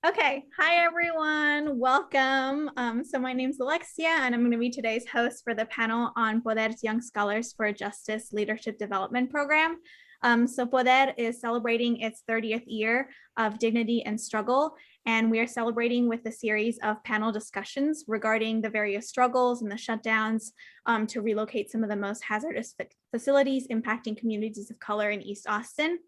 Okay, hi everyone, welcome. So my name's Alexia and I'm going to be today's host for the panel on Poder's Young Scholars for Justice Leadership Development Program. So Poder is celebrating its 30th year of dignity and struggle, and we are celebrating with a series of panel discussions regarding the various struggles and the shutdowns to relocate some of the most hazardous facilities impacting communities of color in East Austin.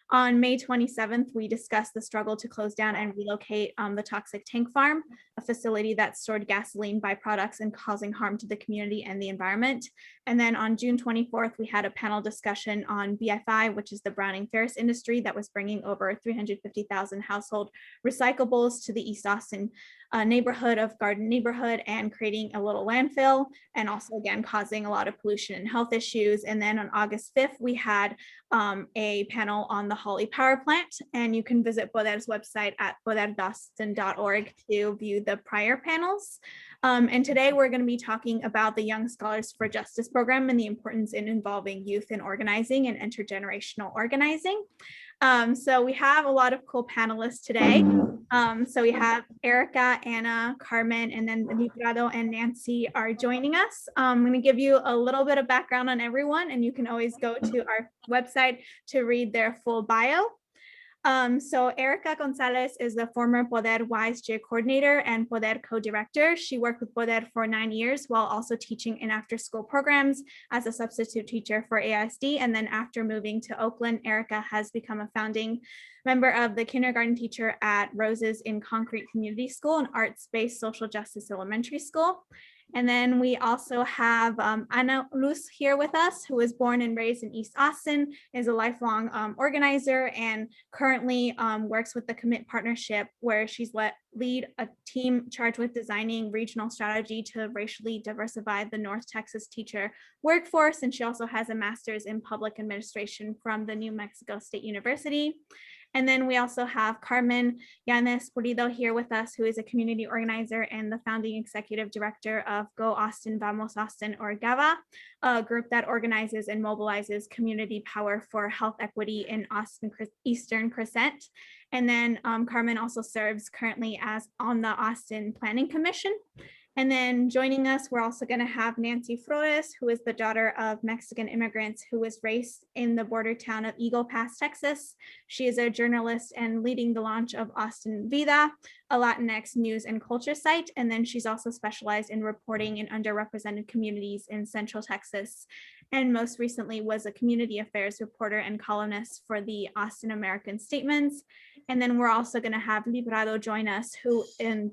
On May 27th, we discussed the struggle to close down and relocate the toxic tank farm, a facility that stored gasoline byproducts and causing harm to the community and the environment. And then on June 24th, we had a panel discussion on BFI, which is the Browning Ferris industry that was bringing over 350,000 household recyclables to the East Austin neighborhood of Garden neighborhood and creating a little landfill and also again causing a lot of pollution and health issues. And then on August 5th, we had a panel on the Holly Power Plant, and you can visit Poder's website at poderdustin.org to view the prior panels. And today we're going to be talking about the Young Scholars for Justice program and the importance in involving youth in organizing and intergenerational organizing. So we have a lot of cool panelists today. So we have Ericka, Ana, Carmen, and then Librado and Nancy are joining us. I'm going to give you a little bit of background on everyone, and you can always go to our website to read their full bio. So Ericka Gonzales is the former Poder YSJ coordinator and Poder co-director. She worked with Poder for 9 years while also teaching in after-school programs as a substitute teacher for AISD. And then after moving to Oakland, Ericka has become a founding member of the kindergarten teacher at Roses in Concrete Community School, an arts-based social justice elementary school. And then we also have Ana Luz here with us, who was born and raised in East Austin, is a lifelong organizer, and currently works with the Commit Partnership, where she's lead a team charged with designing regional strategy to racially diversify the North Texas teacher workforce. And she also has a master's in public administration from the New Mexico State University. And then we also have Carmen Llanes Pulido here with us, who is a community organizer and the founding executive director of Go Austin, Vamos Austin, or GAVA, a group that organizes and mobilizes community power for health equity in Austin Eastern Crescent. And then Carmen also serves currently as on the Austin Planning Commission. And then joining us, we're also going to have Nancy Flores, who is the daughter of Mexican immigrants who was raised in the border town of Eagle Pass, Texas. She is a journalist and leading the launch of Austin Vida, a Latinx news and culture site. And then she's also specialized in reporting in underrepresented communities in Central Texas. And most recently was a community affairs reporter and columnist for the Austin American Statements. And then we're also going to have Librado join us, who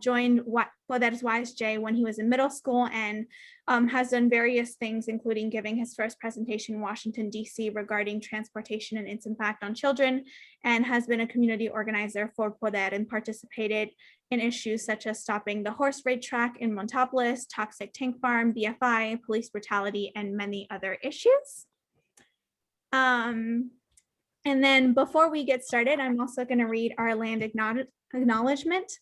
joined Poder's YSJ when he was in middle school and has done various things, including giving his first presentation in Washington, D.C. regarding transportation and its impact on children, and has been a community organizer for Poder and participated in issues such as stopping the horse race track in Montopolis, toxic tank farm, BFI, police brutality, and many other issues. And then before we get started, I'm also going to read our land acknowledgement.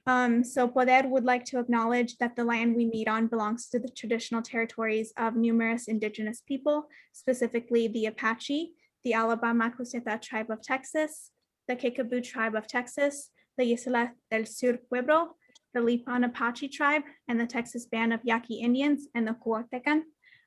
So Poder would like to acknowledge that the land we meet on belongs to the traditional territories of numerous indigenous people, specifically the Apache, the Alabama Cuseta tribe of Texas, the Kickapoo tribe of Texas, the Isla del Sur Pueblo, the Lipan Apache tribe, and the Texas Band of Yaqui Indians and the Cuauhtecan.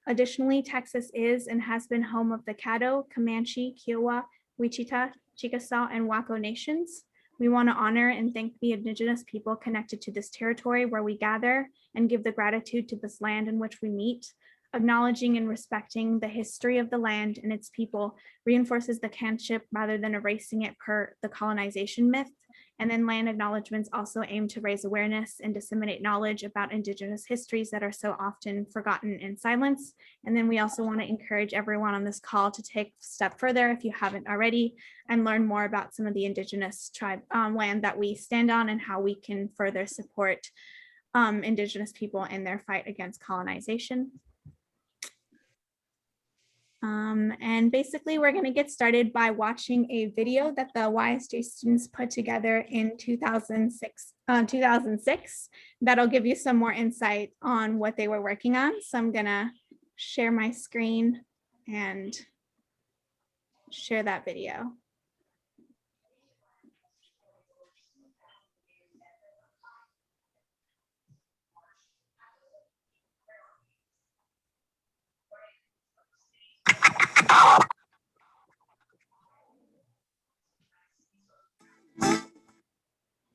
Additionally, Texas is and has been home of the Caddo, Comanche, Kiowa, Wichita, Chickasaw, and Waco nations. We want to honor and thank the indigenous people connected to this territory where we gather and give the gratitude to this land in which we meet. Acknowledging and respecting the history of the land and its people reinforces the kinship rather than erasing it per the colonization myth. And then land acknowledgements also aim to raise awareness and disseminate knowledge about indigenous histories that are so often forgotten in silence. And then we also want to encourage everyone on this call to take a step further, if you haven't already, and learn more about some of the indigenous tribe land that we stand on and how we can further support indigenous people in their fight against colonization. And basically we're going to get started by watching a video that the YSJ students put together in 2006 that'll give you some more insight on what they were working on. So I'm going to share my screen and share that video.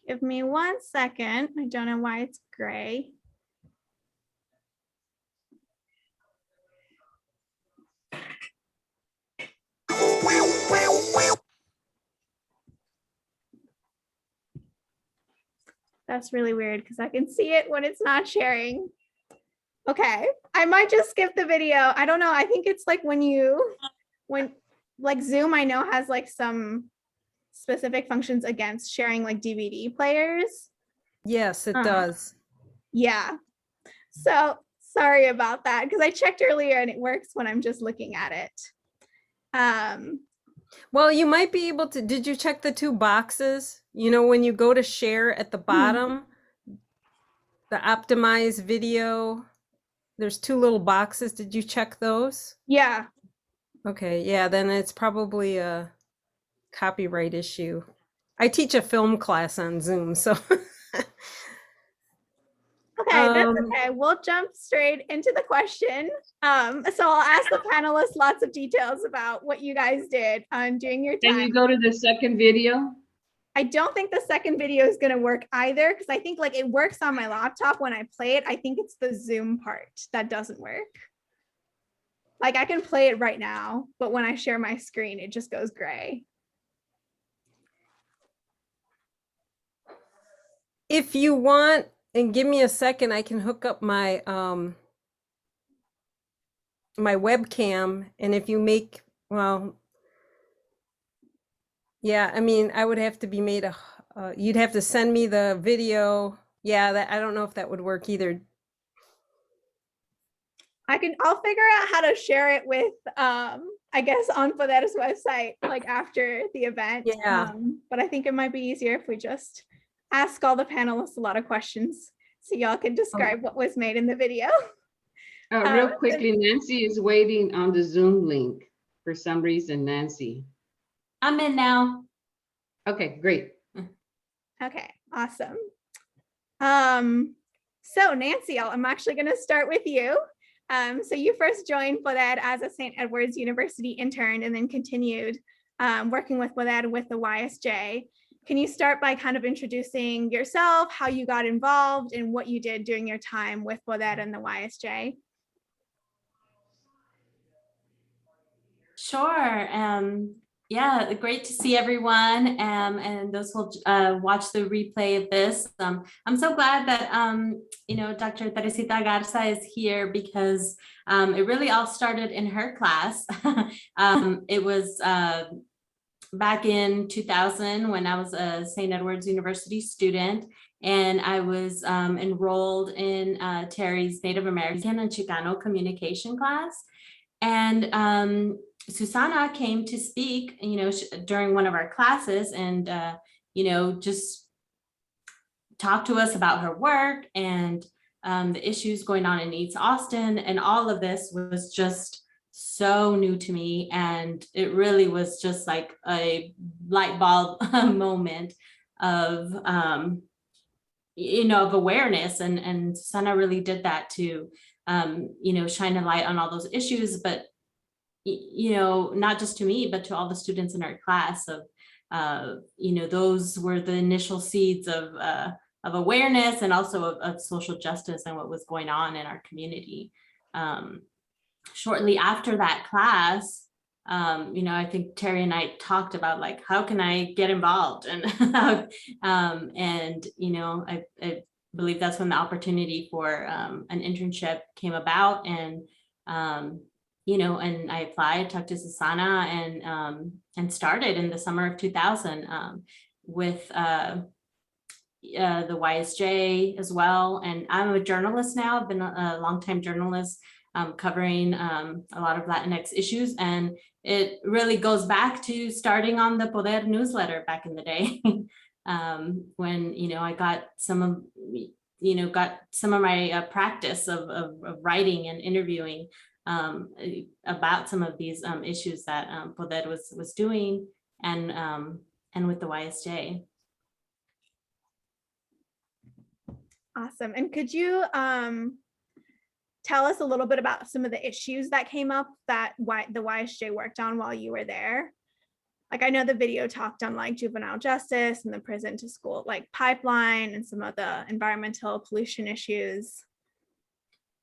Give me 1 second. I don't know why it's gray. That's really weird because I can see it when it's not sharing. Okay, I might just skip the video. I don't know. I think it's like when like Zoom, I know has like some specific functions against sharing like DVD players. Yes, it does. Yeah. So sorry about that because I checked earlier and it works when I'm just looking at it. Well, you might be able to, did you check the 2 boxes? You know, when you go to share at the bottom, the optimize video, there's 2 little boxes. Did you check those? Yeah. Okay, yeah, then it's probably a copyright issue. I teach a film class on Zoom, so. Okay, that's okay. We'll jump straight into the question. So I'll ask the panelists lots of details about what you guys did during your time. Can you go to the second video? I don't think the second video is going to work either because I think like it works on my laptop when I play it. I think it's the Zoom part that doesn't work. Like I can play it right now, but when I share my screen, it just goes gray. If you want, and give me a second, I can hook up my my webcam, and if you make, well, yeah, I mean, I would have to be made a, you'd have to send me the video. Yeah, that, I don't know if that would work either. I'll figure out how to share it with, I guess on Poder's website, like after the event. Yeah. But I think it might be easier if we just ask all the panelists a lot of questions so y'all can describe what was made in the video. Real quickly, Nancy is waiting on the Zoom link for some reason, Nancy. I'm in now. Okay, great. Okay, awesome. So Nancy, I'm actually going to start with you. So you first joined Poder as a St. Edward's University intern and then continued working with Poder with the YSJ. Can you start by kind of introducing yourself, how you got involved, and what you did during your time with Poder and the YSJ? Sure. Yeah, great to see everyone, and those who watch the replay of this. I'm so glad that Dr. Teresita Garza is here because it really all started in her class. It was back in 2000 when I was a St. Edward's University student, and I was enrolled in Terry's Native American and Chicano communication class. And Susana came to speak, during one of our classes and, just talk to us about her work and the issues going on in East Austin. And all of this was just so new to me. And it really was just like a light bulb moment of, of awareness. And Susana really did that to, shine a light on all those issues, but not just to me, but to all the students in our class of, those were the initial seeds of awareness and also of social justice and what was going on in our community. Shortly after that class, I think Terry and I talked about like, how can I get involved? And, I believe that's when the opportunity for an internship came about. And and I applied, talked to Susana, and started in the summer of 2000 with the YSJ as well. And I'm a journalist now. I've been a longtime journalist covering a lot of Latinx issues. And it really goes back to starting on the Poder newsletter back in the day when, I got some of my practice of writing and interviewing about some of these issues that Poder was doing and with the YSJ. Awesome. And could you tell us a little bit about some of the issues that came up that the YSJ worked on while you were there? like I know the video talked on like juvenile justice and the prison to school like pipeline and some of the environmental pollution issues.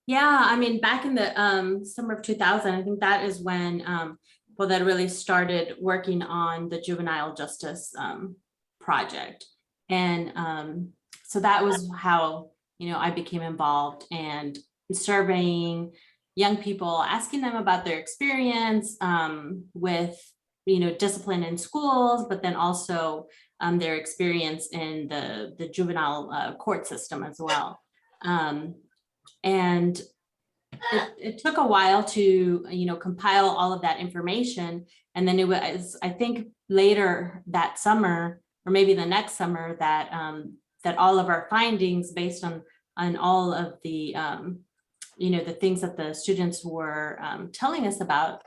Yeah, I mean, back in the summer of 2000, I think that is when that really started working on the juvenile justice project. And so that was how, I became involved and surveying young people, asking them about their experience with, discipline in schools, but then also their experience in the juvenile court system as well. And it took a while to, compile all of that information. And then it was, I think, later that summer, or maybe the next summer, that that all of our findings, based on all of the, the things that the students were telling us about,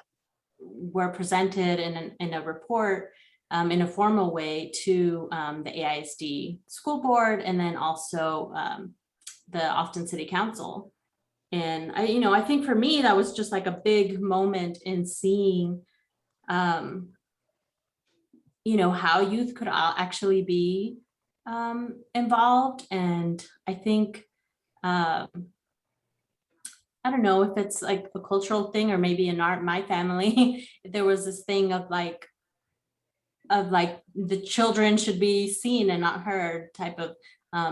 were presented in a report in a formal way to the AISD school board, and then also the Austin City Council. And I think for me, that was just like a big moment in seeing, how youth could actually be involved. And I think, I don't know if it's like a cultural thing, or maybe in my family, there was this thing of like the children should be seen and not heard type of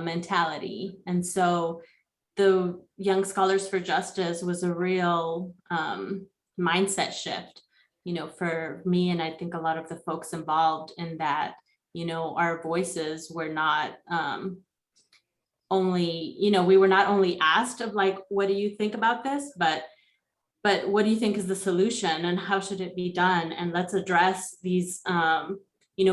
mentality. And so the Young Scholars for Justice was a real mindset shift, for me, and I think a lot of the folks involved in that, our voices were not only, we were not only asked of like, what do you think about this, but what do you think is the solution, and how should it be done? And let's address these,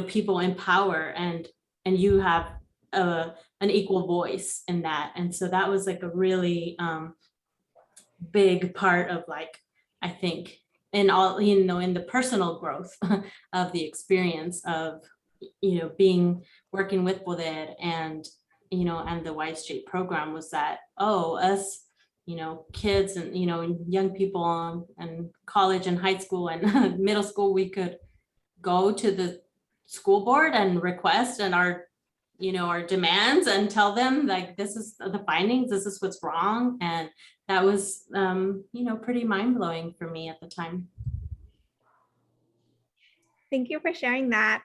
people in power, and you have an equal voice in that. And so that was like a really big part of, like, I think, in all, in the personal growth of the experience of, working with Poder and, and the YSJ program, was that, us, kids and, young people and college and high school and middle school, we could go to the school board and request and our demands, and tell them, like, this is the findings, this is what's wrong. And that was, pretty mind-blowing for me at the time. Thank you for sharing that.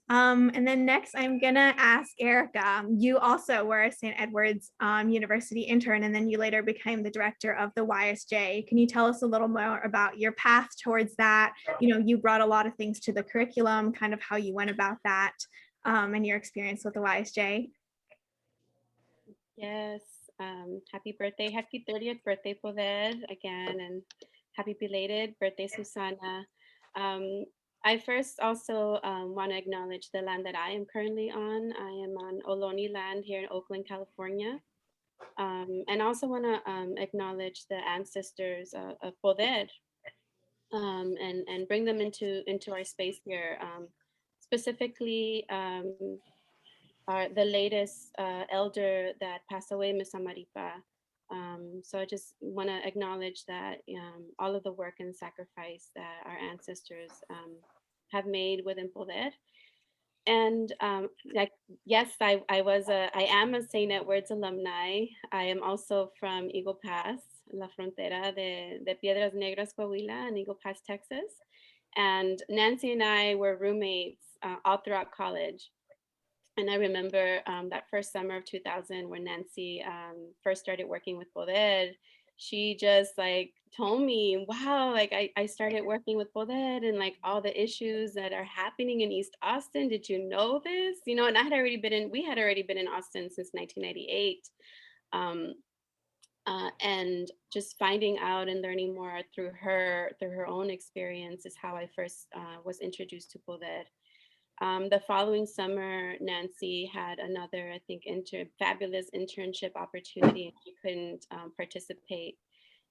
And then next, I'm gonna ask Ericka. You also were a St. Edward's University intern, and then you later became the director of the YSJ. Can you tell us a little more about your path towards that? You brought a lot of things to the curriculum, kind of how you went about that, and your experience with the YSJ. Yes, happy birthday, happy 30th birthday, Poder, again, and happy belated birthday, Susana. I first also want to acknowledge the land that I am currently on. I am on Ohlone land here in Oakland, California. And also want to acknowledge the ancestors of Poder, and bring them into our space here. Specifically, the latest elder that passed away, Miss Amaripa. So I just want to acknowledge that all of the work and sacrifice that our ancestors have made within Poder. And yes, I am a St. Edward's alumni. I am also from Eagle Pass, La Frontera de Piedras Negras, Coahuila, and Eagle Pass, Texas. And Nancy and I were roommates all throughout college. And I remember that first summer of 2000, when Nancy first started working with Poder, she just like told me, wow, like I started working with Poder and like all the issues that are happening in East Austin. Did you know this? And we had already been in Austin since 1998. And just finding out and learning more through her own experience is how I first was introduced to Poder. The following summer, Nancy had another, I think, fabulous internship opportunity, and she couldn't participate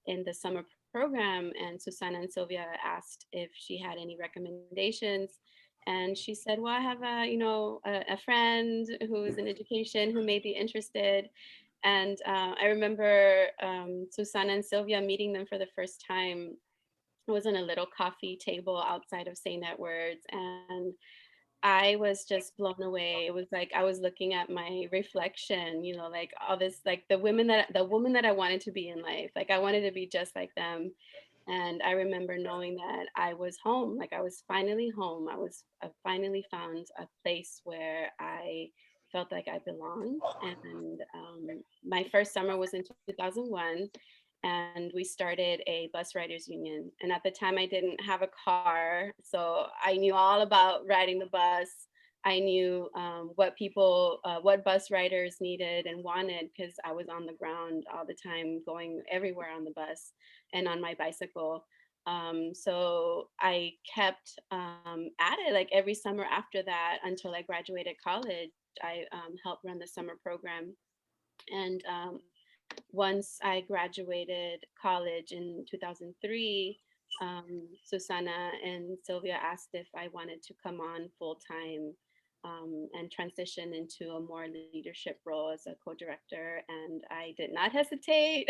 in the summer program. And Susana and Sylvia asked if she had any recommendations. And she said, well, I have a friend who is in education who may be interested. And I remember Susana and Sylvia meeting them for the first time I was in a little coffee table outside of St. Edward's, and I was just blown away. It was like I was looking at my reflection, you know, like all this, like the woman that I wanted to be in life. Like I wanted to be just like them. And I remember knowing that I was home, like I was finally home. I finally found a place where I felt like I belonged. And my first summer was in 2001, and we started a bus riders union. And at the time I didn't have a car, so I knew all about riding the bus. I knew what bus riders needed and wanted, because I was on the ground all the time, going everywhere on the bus and on my bicycle. So I kept at it like every summer after that until I graduated college. I helped run the summer program. And once I graduated college in 2003, Susana and Sylvia asked if I wanted to come on full time and transition into a more leadership role as a co-director. And I did not hesitate.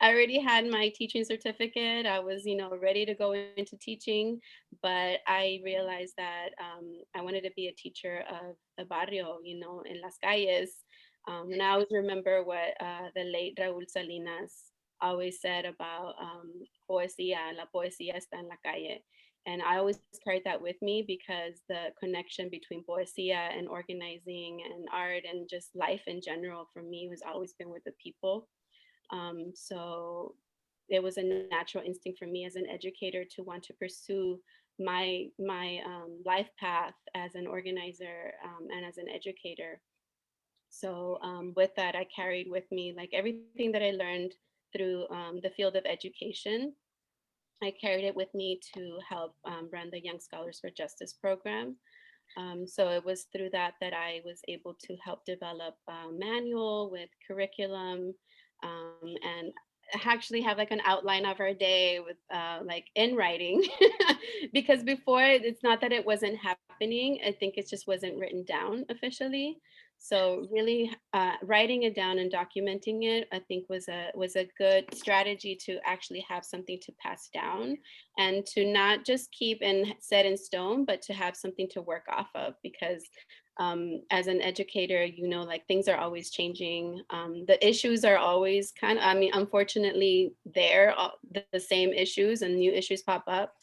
I already had my teaching certificate. I was, ready to go into teaching, but I realized that I wanted to be a teacher of the barrio, in las calles. And I always remember what the late Raúl Salinas always said about poesía, la poesía está en la calle. And I always carried that with me, because the connection between poesía and organizing and art and just life in general for me has always been with the people. So it was a natural instinct for me as an educator to want to pursue my life path as an organizer and as an educator. So with that, I carried with me like everything that I learned through the field of education. I carried it with me to help run the Young Scholars for Justice program. So it was through that I was able to help develop a manual with curriculum and actually have like an outline of our day with like in writing because before it's not that it wasn't happening. I think it just wasn't written down officially. So really writing it down and documenting it, I think was a good strategy to actually have something to pass down and to not just keep and set in stone, but to have something to work off of, because as an educator, like things are always changing. The issues are always unfortunately the same issues and new issues pop up.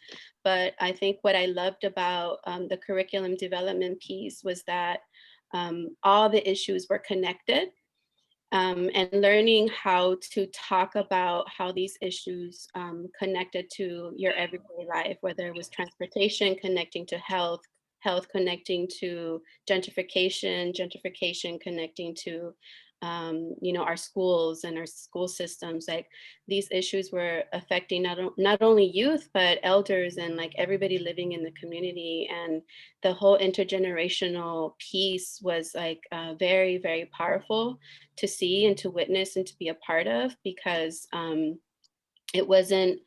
But I think what I loved about the curriculum development piece was that all the issues were connected, and learning how to talk about how these issues connected to your everyday life, whether it was transportation connecting to health connecting to gentrification connecting to our schools and our school systems. Like these issues were affecting not only youth, but elders and like everybody living in the community. And the whole intergenerational piece was like very, very powerful to see and to witness and to be a part of, because it wasn't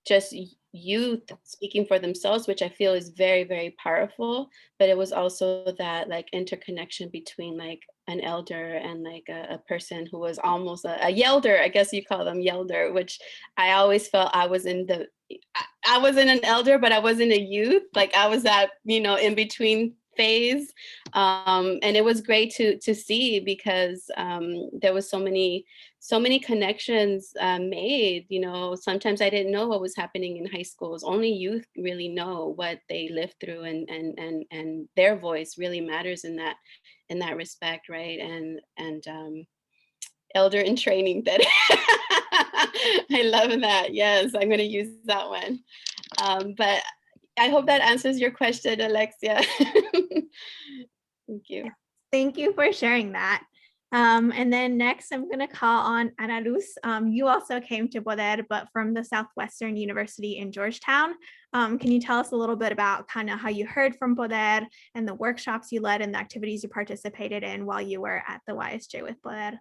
just youth speaking for themselves, which I feel is very, very powerful, but it was also that like interconnection between like an elder and like a person who was almost a yelder, I guess you call them yelder, which I always felt I wasn't an elder, but I wasn't a youth. Like I was that, in between phase. And it was great to see, because there was so many connections made. Sometimes I didn't know what was happening in high schools. Only youth really know what they lived through, and their voice really matters in that respect, right? And elder in training, that I love that. Yes, I'm going to use that one. But I hope that answers your question, Alexia. Thank you. Thank you for sharing that. And then next, I'm going to call on Ana Luz. You also came to Poder, but from the Southwestern University in Georgetown. Can you tell us a little bit about kind of how you heard from Poder and the workshops you led and the activities you participated in while you were at the YSJ with Poder?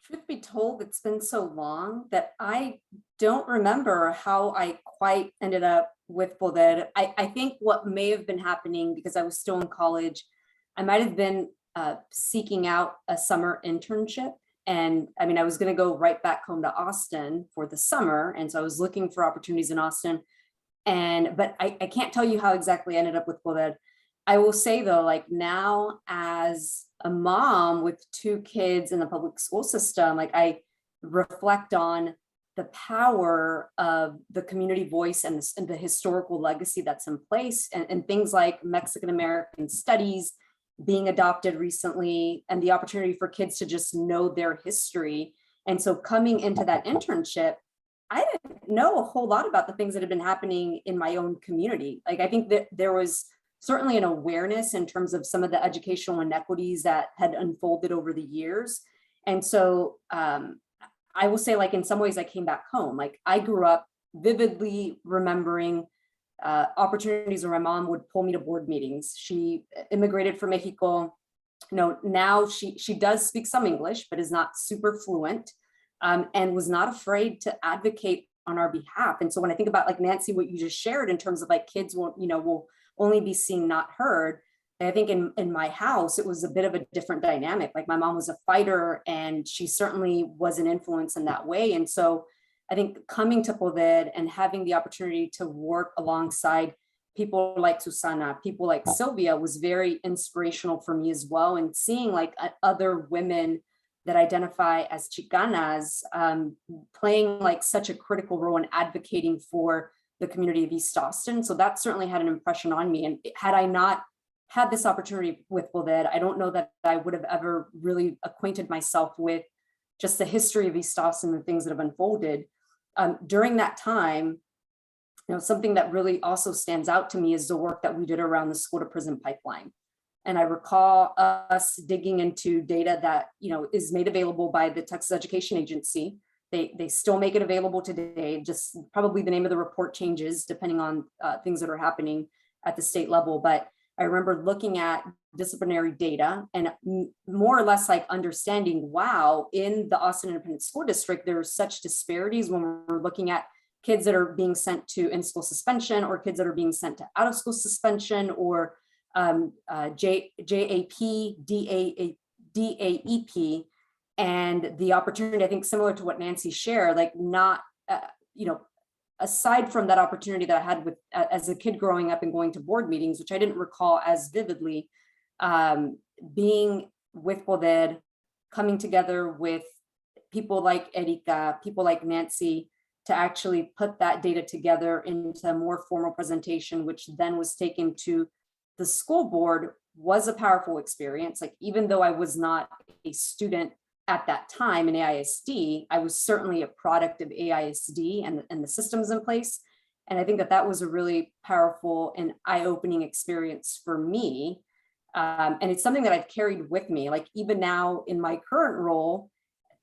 Truth be told, it's been so long that I don't remember how I quite ended up with Poder. I think what may have been happening, because I was still in college, I might have been seeking out a summer internship. And I mean, I was going to go right back home to Austin for the summer. And so I was looking for opportunities in Austin. But I can't tell you how exactly I ended up with Poder. I will say though, like now as a mom with 2 kids in the public school system, like I reflect on the power of the community voice and the historical legacy that's in place, and things like Mexican American studies being adopted recently, and the opportunity for kids to just know their history. And so coming into that internship, I didn't know a whole lot about the things that had been happening in my own community. Like, I think that there was certainly an awareness in terms of some of the educational inequities that had unfolded over the years. And so I will say, like, in some ways I came back home. Like, I grew up vividly remembering opportunities where my mom would pull me to board meetings. She immigrated from Mexico. You know, now she does speak some English, but is not super fluent, and was not afraid to advocate on our behalf. And so when I think about, like, Nancy, what you just shared in terms of like kids will only be seen, not heard. I think in my house, it was a bit of a different dynamic. Like, my mom was a fighter, and she certainly was an influence in that way. And so I think coming to Poder and having the opportunity to work alongside people like Susana, people like Sylvia, was very inspirational for me as well. And seeing like other women that identify as Chicanas playing like such a critical role in advocating for the community of East Austin. So that certainly had an impression on me. And had I not had this opportunity with Poder, I don't know that I would have ever really acquainted myself with just the history of East Austin and things that have unfolded. During that time, something that really also stands out to me is the work that we did around the school to prison pipeline. And I recall us digging into data that, is made available by the Texas Education Agency. They still make it available today, just probably the name of the report changes depending on things that are happening at the state level. But I remember looking at disciplinary data and more or less like understanding, wow, in the Austin Independent School District, there are such disparities when we're looking at kids that are being sent to in-school suspension, or kids that are being sent to out-of-school suspension, or JAP, DAEP, and the opportunity, I think similar to what Nancy shared, like not, aside from that opportunity that I had with as a kid growing up and going to board meetings, which I didn't recall as vividly, being with Poder, coming together with people like Ericka, people like Nancy, to actually put that data together into a more formal presentation, which then was taken to the school board, was a powerful experience. Like, even though I was not a student at that time in AISD, I was certainly a product of AISD and the systems in place. And I think that was a really powerful and eye-opening experience for me. And it's something that I've carried with me. Like, even now in my current role,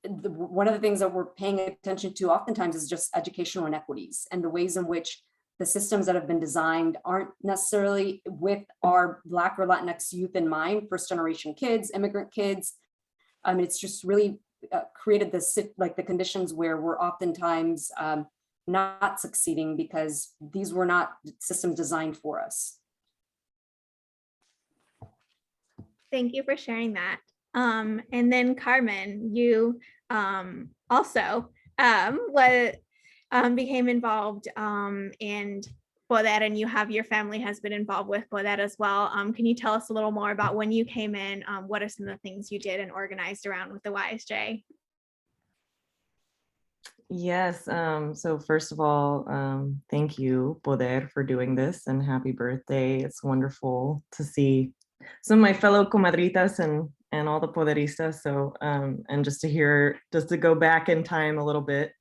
one of the things that we're paying attention to oftentimes is just educational inequities and the ways in which the systems that have been designed aren't necessarily with our Black or Latinx youth in mind, first generation kids, immigrant kids. It's just really created the conditions where we're oftentimes not succeeding because these were not systems designed for us. Thank you for sharing that. And then Carmen, you also became involved in Poder, and your family has been involved with Poder as well. Can you tell us a little more about when you came in? What are some of the things you did and organized around with the YSJ? Yes, so first of all, thank you, Poder, for doing this, and happy birthday. It's wonderful to see some of my fellow comadritas and all the Poderistas. So, and just to go back in time a little bit.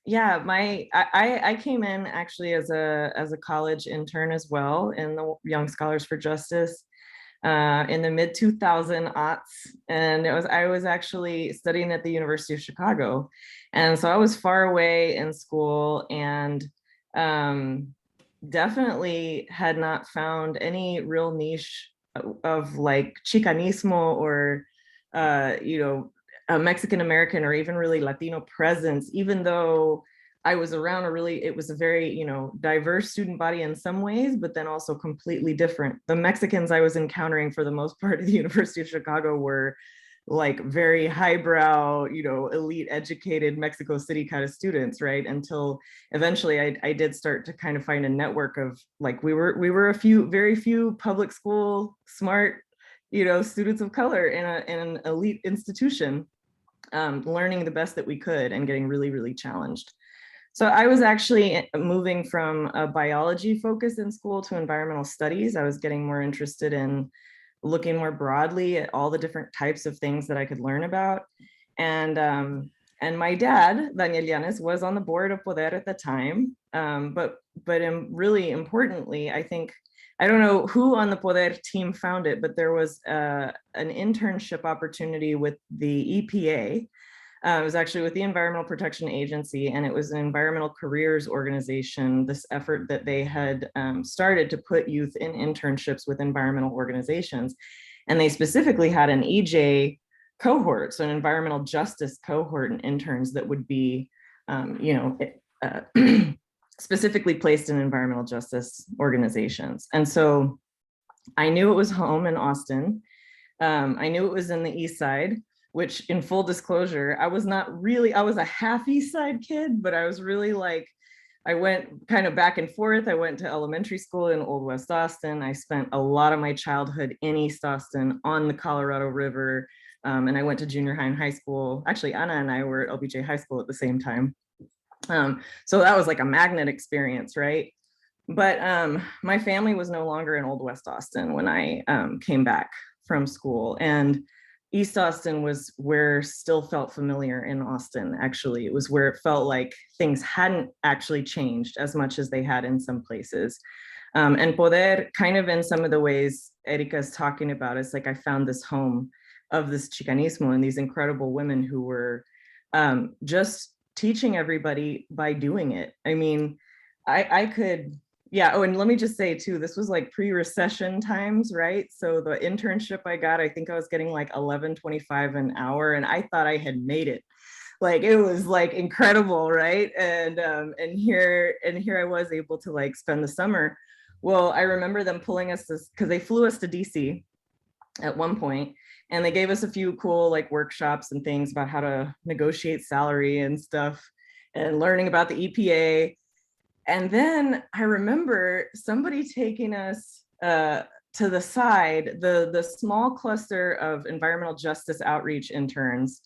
Yeah, I came in actually as a college intern as well in the Young Scholars for Justice in the mid 2000s, and I was actually studying at the University of Chicago, and so I was far away in school, and definitely had not found any real niche of like Chicanismo or a Mexican American or even really Latino presence, even though I was around it was a very, diverse student body in some ways, but then also completely different. The Mexicans I was encountering for the most part at the University of Chicago were like very highbrow, you know, elite educated Mexico City kind of students, right? Until eventually I did start to kind of find a network of like, we were very few public school smart, you know, students of color in an elite institution, learning the best that we could and getting really, really challenged. So I was actually moving from a biology focus in school to environmental studies. I was getting more interested in looking more broadly at all the different types of things that I could learn about. And my dad, Daniel Llanes, was on the board of Poder at the time. But really importantly, I think, I don't know who on the Poder team found it, but there was an internship opportunity with the EPA. It was actually with the Environmental Protection Agency, and it was an environmental careers organization, this effort that they had started to put youth in internships with environmental organizations. And they specifically had an EJ cohort, so an environmental justice cohort and interns that would be, specifically placed in environmental justice organizations. And so I knew it was home in Austin. I knew it was in the East Side, which in full disclosure, I was a half East Side kid, but I was really like, I went kind of back and forth. I went to elementary school in Old West Austin. I spent a lot of my childhood in East Austin on the Colorado River. And I went to junior high and high school. Actually, Ana and I were at LBJ High School at the same time. So that was like a magnet experience, right? But my family was no longer in Old West Austin when I came back from school. And East Austin was where still felt familiar in Austin, actually. It was where it felt like things hadn't actually changed as much as they had in some places. And Poder, kind of in some of the ways Ericka is talking about, is like I found this home of this Chicanismo and these incredible women who were just teaching everybody by doing it. I mean, I could, yeah. Oh, and let me just say too, this was like pre-recession times, right? So the internship I got, I think I was getting like $11.25 an hour, and I thought I had made it. Like it was like incredible, right? And here I was able to like spend the summer. Well, I remember them pulling us this, because they flew us to DC at one point, and they gave us a few cool like workshops and things about how to negotiate salary and stuff, and learning about the EPA. And then I remember somebody taking us to the side, the small cluster of environmental justice outreach interns.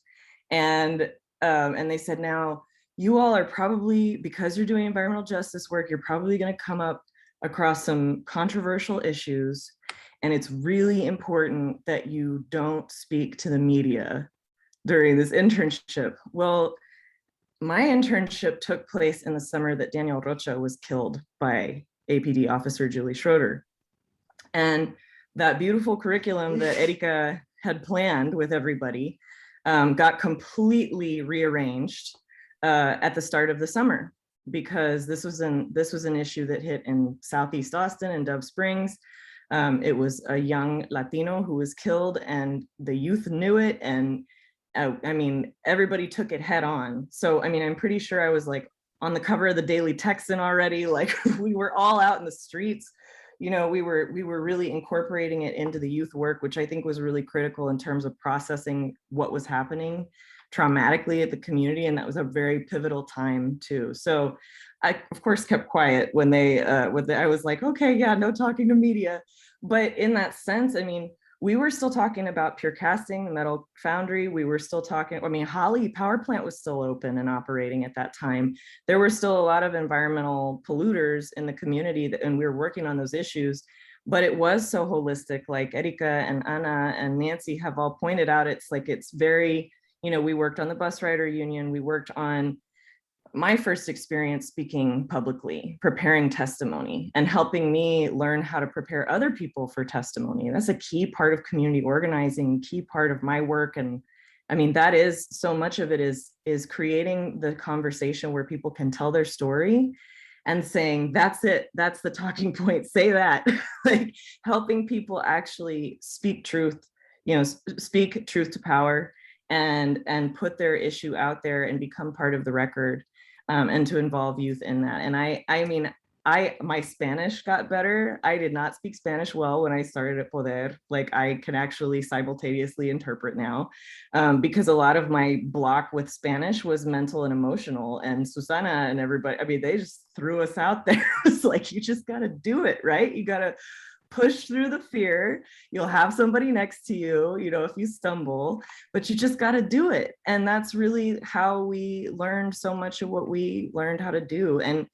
And they said, now you all are probably, because you're doing environmental justice work, you're probably going to come up across some controversial issues. And it's really important that you don't speak to the media during this internship. Well, my internship took place in the summer that Daniel Rocha was killed by APD officer Julie Schroeder. And that beautiful curriculum that Ericka had planned with everybody got completely rearranged at the start of the summer, because this was an issue that hit in Southeast Austin and Dove Springs. It was a young Latino who was killed, and the youth knew it, and I mean, everybody took it head on. So, I mean, I'm pretty sure I was like on the cover of the Daily Texan already. Like we were all out in the streets. You know, we were really incorporating it into the youth work, which I think was really critical in terms of processing what was happening traumatically at the community. And that was a very pivotal time too. So I, of course, kept quiet when I was like, okay, yeah, no talking to media. But in that sense, I mean, we were still talking about pure casting, the metal foundry. We were still talking, I mean, Holly power plant was still open and operating at that time. There were still a lot of environmental polluters in the community and we were working on those issues, but it was so holistic, like Ericka and Ana and Nancy have all pointed out. It's like, it's very, you know, we worked on the bus rider union. We worked on my first experience speaking publicly, preparing testimony, and helping me learn how to prepare other people for testimony. That's a key part of community organizing, key part of my work. And I mean, that is, so much of it is creating the conversation where people can tell their story and saying, that's it, that's the talking point, say that. Like helping people actually speak truth, you know, speak truth to power, and put their issue out there and become part of the record. And to involve youth in that. And I mean, my Spanish got better. I did not speak Spanish well when I started at Poder. Like I can actually simultaneously interpret now, because a lot of my block with Spanish was mental and emotional. And Susana and everybody, I mean, they just threw us out there. It's like, you just got to do it, right? You got to push through the fear. You'll have somebody next to you, you know, if you stumble, but you just got to do it. And that's really how we learned so much of what we learned how to do. And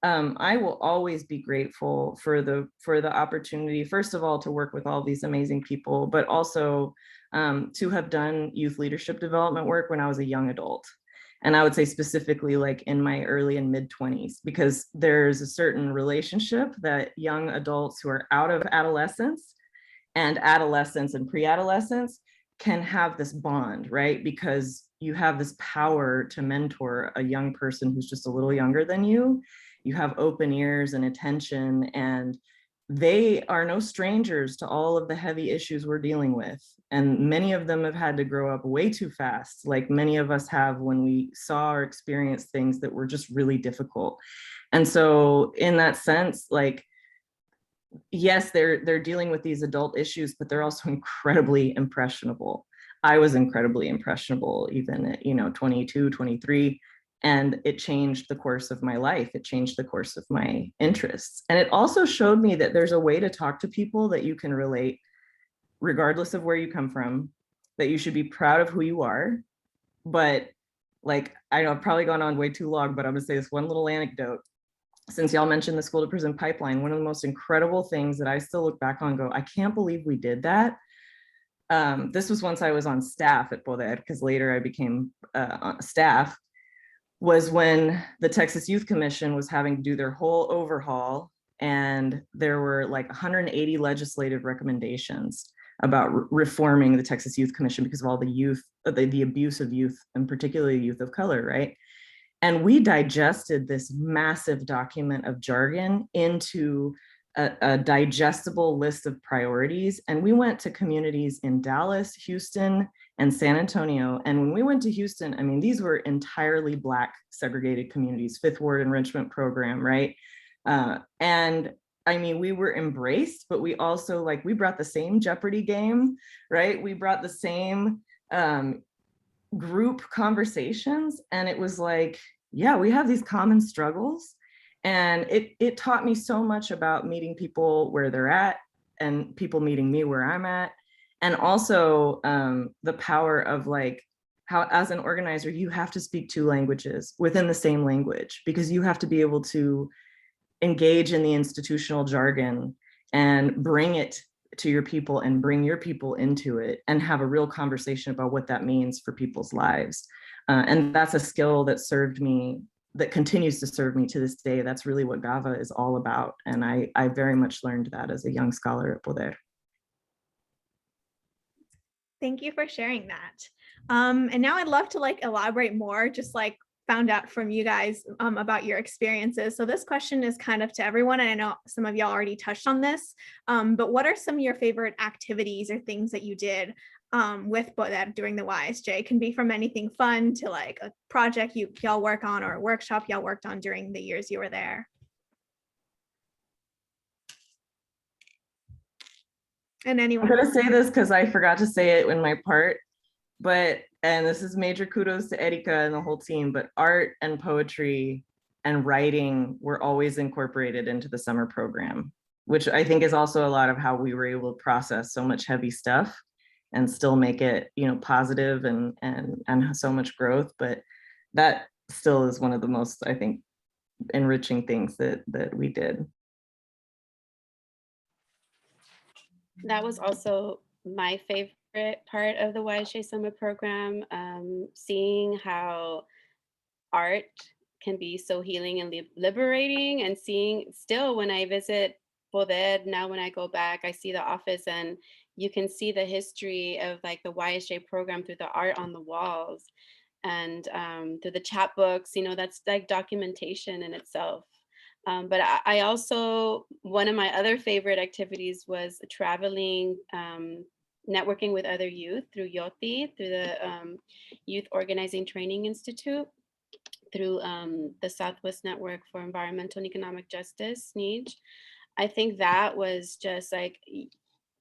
I will always be grateful for the opportunity, first of all, to work with all these amazing people, but also to have done youth leadership development work when I was a young adult. And I would say specifically like in my early and mid 20s, because there's a certain relationship that young adults who are out of adolescence and pre-adolescence can have this bond, right? Because you have this power to mentor a young person who's just a little younger than you. You have open ears and attention, and they are no strangers to all of the heavy issues we're dealing with. And many of them have had to grow up way too fast, like many of us have when we saw or experienced things that were just really difficult. And so in that sense, like, yes, they're dealing with these adult issues, but they're also incredibly impressionable. I was incredibly impressionable even at, 22, 23. And it changed the course of my life. It changed the course of my interests. And it also showed me that there's a way to talk to people that you can relate, regardless of where you come from, that you should be proud of who you are. But like, I know I've probably gone on way too long, but I'm gonna say this one little anecdote. Since y'all mentioned the school to prison pipeline, one of the most incredible things that I still look back on and go, I can't believe we did that. This was once I was on staff at Poder, because later I became staff, was when the Texas Youth Commission was having to do their whole overhaul, and there were like 180 legislative recommendations about reforming the Texas Youth Commission because of all the youth, the abuse of youth, and particularly youth of color, right? And we digested this massive document of jargon into a digestible list of priorities. And we went to communities in Dallas, Houston, and San Antonio. And when we went to Houston, I mean, these were entirely Black segregated communities, Fifth Ward Enrichment Program, right? And I mean, we were embraced, but we also we brought the same Jeopardy game, right? We brought the same group conversations. And it was like, yeah, we have these common struggles. And it taught me so much about meeting people where they're at and people meeting me where I'm at. And also the power of how as an organizer, you have to speak two languages within the same language, because you have to be able to engage in the institutional jargon and bring it to your people and bring your people into it and have a real conversation about what that means for people's lives. And that's a skill that served me, that continues to serve me to this day. That's really what GAVA is all about. And I very much learned that as a young scholar at Poder. Thank you for sharing that. And now I'd love to elaborate more, just found out from you guys about your experiences. So this question is kind of to everyone, and I know some of y'all already touched on this, but what are some of your favorite activities or things that you did with Poder during the YSJ? It can be from anything fun to a project y'all work on or a workshop y'all worked on during the years you were there. And anyone? I'm gonna say this because I forgot to say it in my part, and this is major kudos to Ericka and the whole team, but art and poetry and writing were always incorporated into the summer program, which I think is also a lot of how we were able to process so much heavy stuff and still make it, positive and so much growth. But that still is one of the most, I think, enriching things that we did. That was also my favorite part of the YSJ summer program, seeing how art can be so healing and liberating, and seeing still when I visit Poder, now when I go back, I see the office and you can see the history of the YSJ program through the art on the walls and through the chapbooks, that's documentation in itself. But I also, one of my other favorite activities was traveling, networking with other youth through YOTI, through the Youth Organizing Training Institute, through the Southwest Network for Environmental and Economic Justice, NEJ. I think that was just like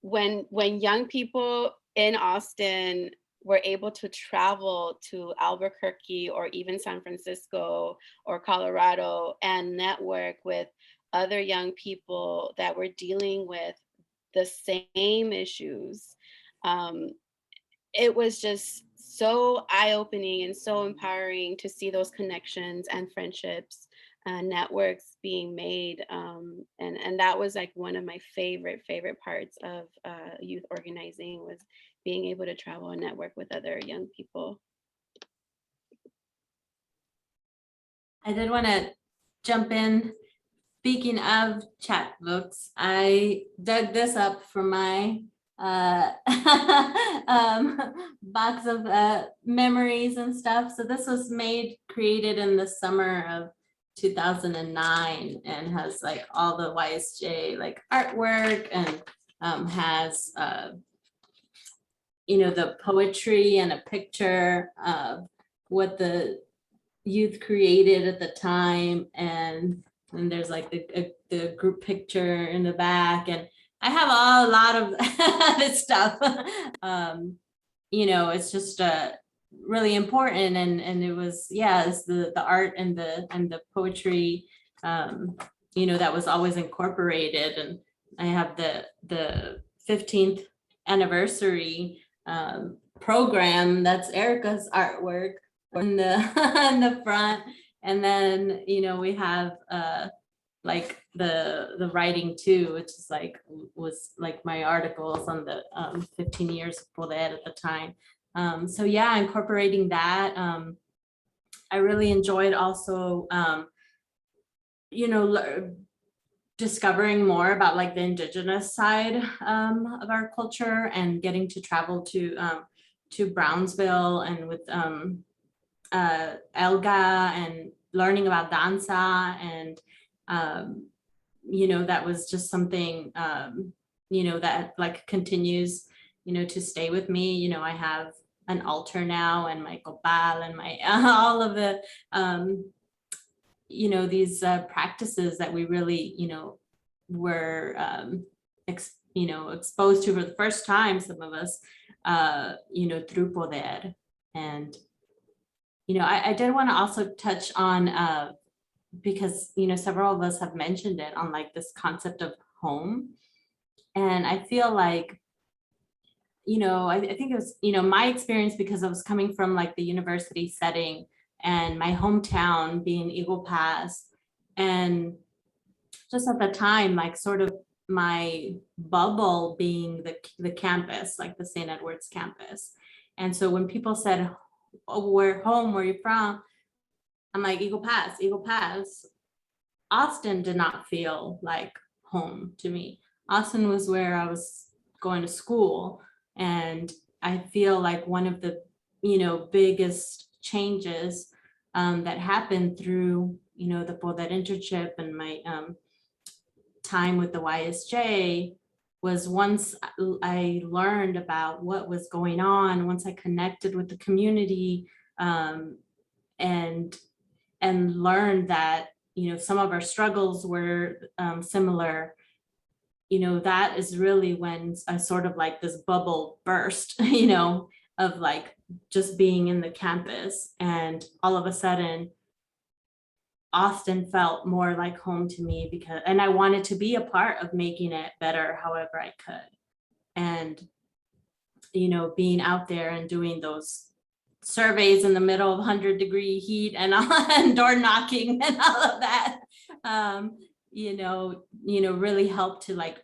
when young people in Austin were able to travel to Albuquerque or even San Francisco or Colorado and network with other young people that were dealing with the same issues. It was just so eye-opening and so empowering to see those connections and friendships and networks being made. And that was like one of my favorite parts of youth organizing, was being able to travel and network with other young people. I did want to jump in. Speaking of chapbooks, I dug this up from my box of memories and stuff. So this was created in the summer of 2009 and has like all the YSJ like artwork and has the poetry and a picture of what the youth created at the time, and there's like the group picture in the back, and I have a lot of this stuff. It's just really important, and it was it's the art and the poetry, that was always incorporated. And I have the 15th anniversary program. That's Ericka's artwork in the in the front, and then we have like the writing too, which is was my articles on the 15 years of Poder at the time. So yeah, incorporating that. I really enjoyed also discovering more about like the indigenous side of our culture, and getting to travel to Brownsville and with Elga, and learning about danza, and that was just something that like continues to stay with me. I have an altar now, and my copal, and my all of the these practices that we really were exposed to for the first time, some of us through Poder. And I did want to also touch on because several of us have mentioned it, on like this concept of home. And I feel like I think it was my experience, because I was coming from like the university setting, and my hometown being Eagle Pass, and just at the time, like sort of my bubble being the campus, like the St. Edward's campus. And so when people said, "Oh, where home, where you from?" I'm like, Eagle Pass, Eagle Pass. Austin did not feel like home to me. Austin was where I was going to school. And I feel like one of the, biggest changes that happened through, the Poder internship and my time with the YSJ was once I learned about what was going on, once I connected with the community, and learned that, some of our struggles were similar, that is really when I sort of like this bubble burst, of like just being in the campus. And all of a sudden, Austin felt more like home to me, and I wanted to be a part of making it better however I could. And, being out there and doing those surveys in the middle of 100-degree heat and door knocking and all of that, really helped to like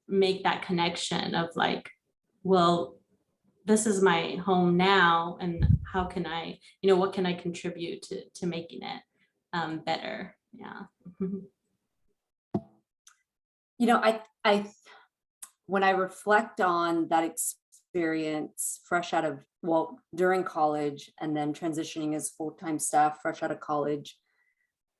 make that connection of like, well, this is my home now, and how can I, what can I contribute to making it better? Yeah. I when I reflect on that experience fresh out of, during college, and then transitioning as full-time staff fresh out of college,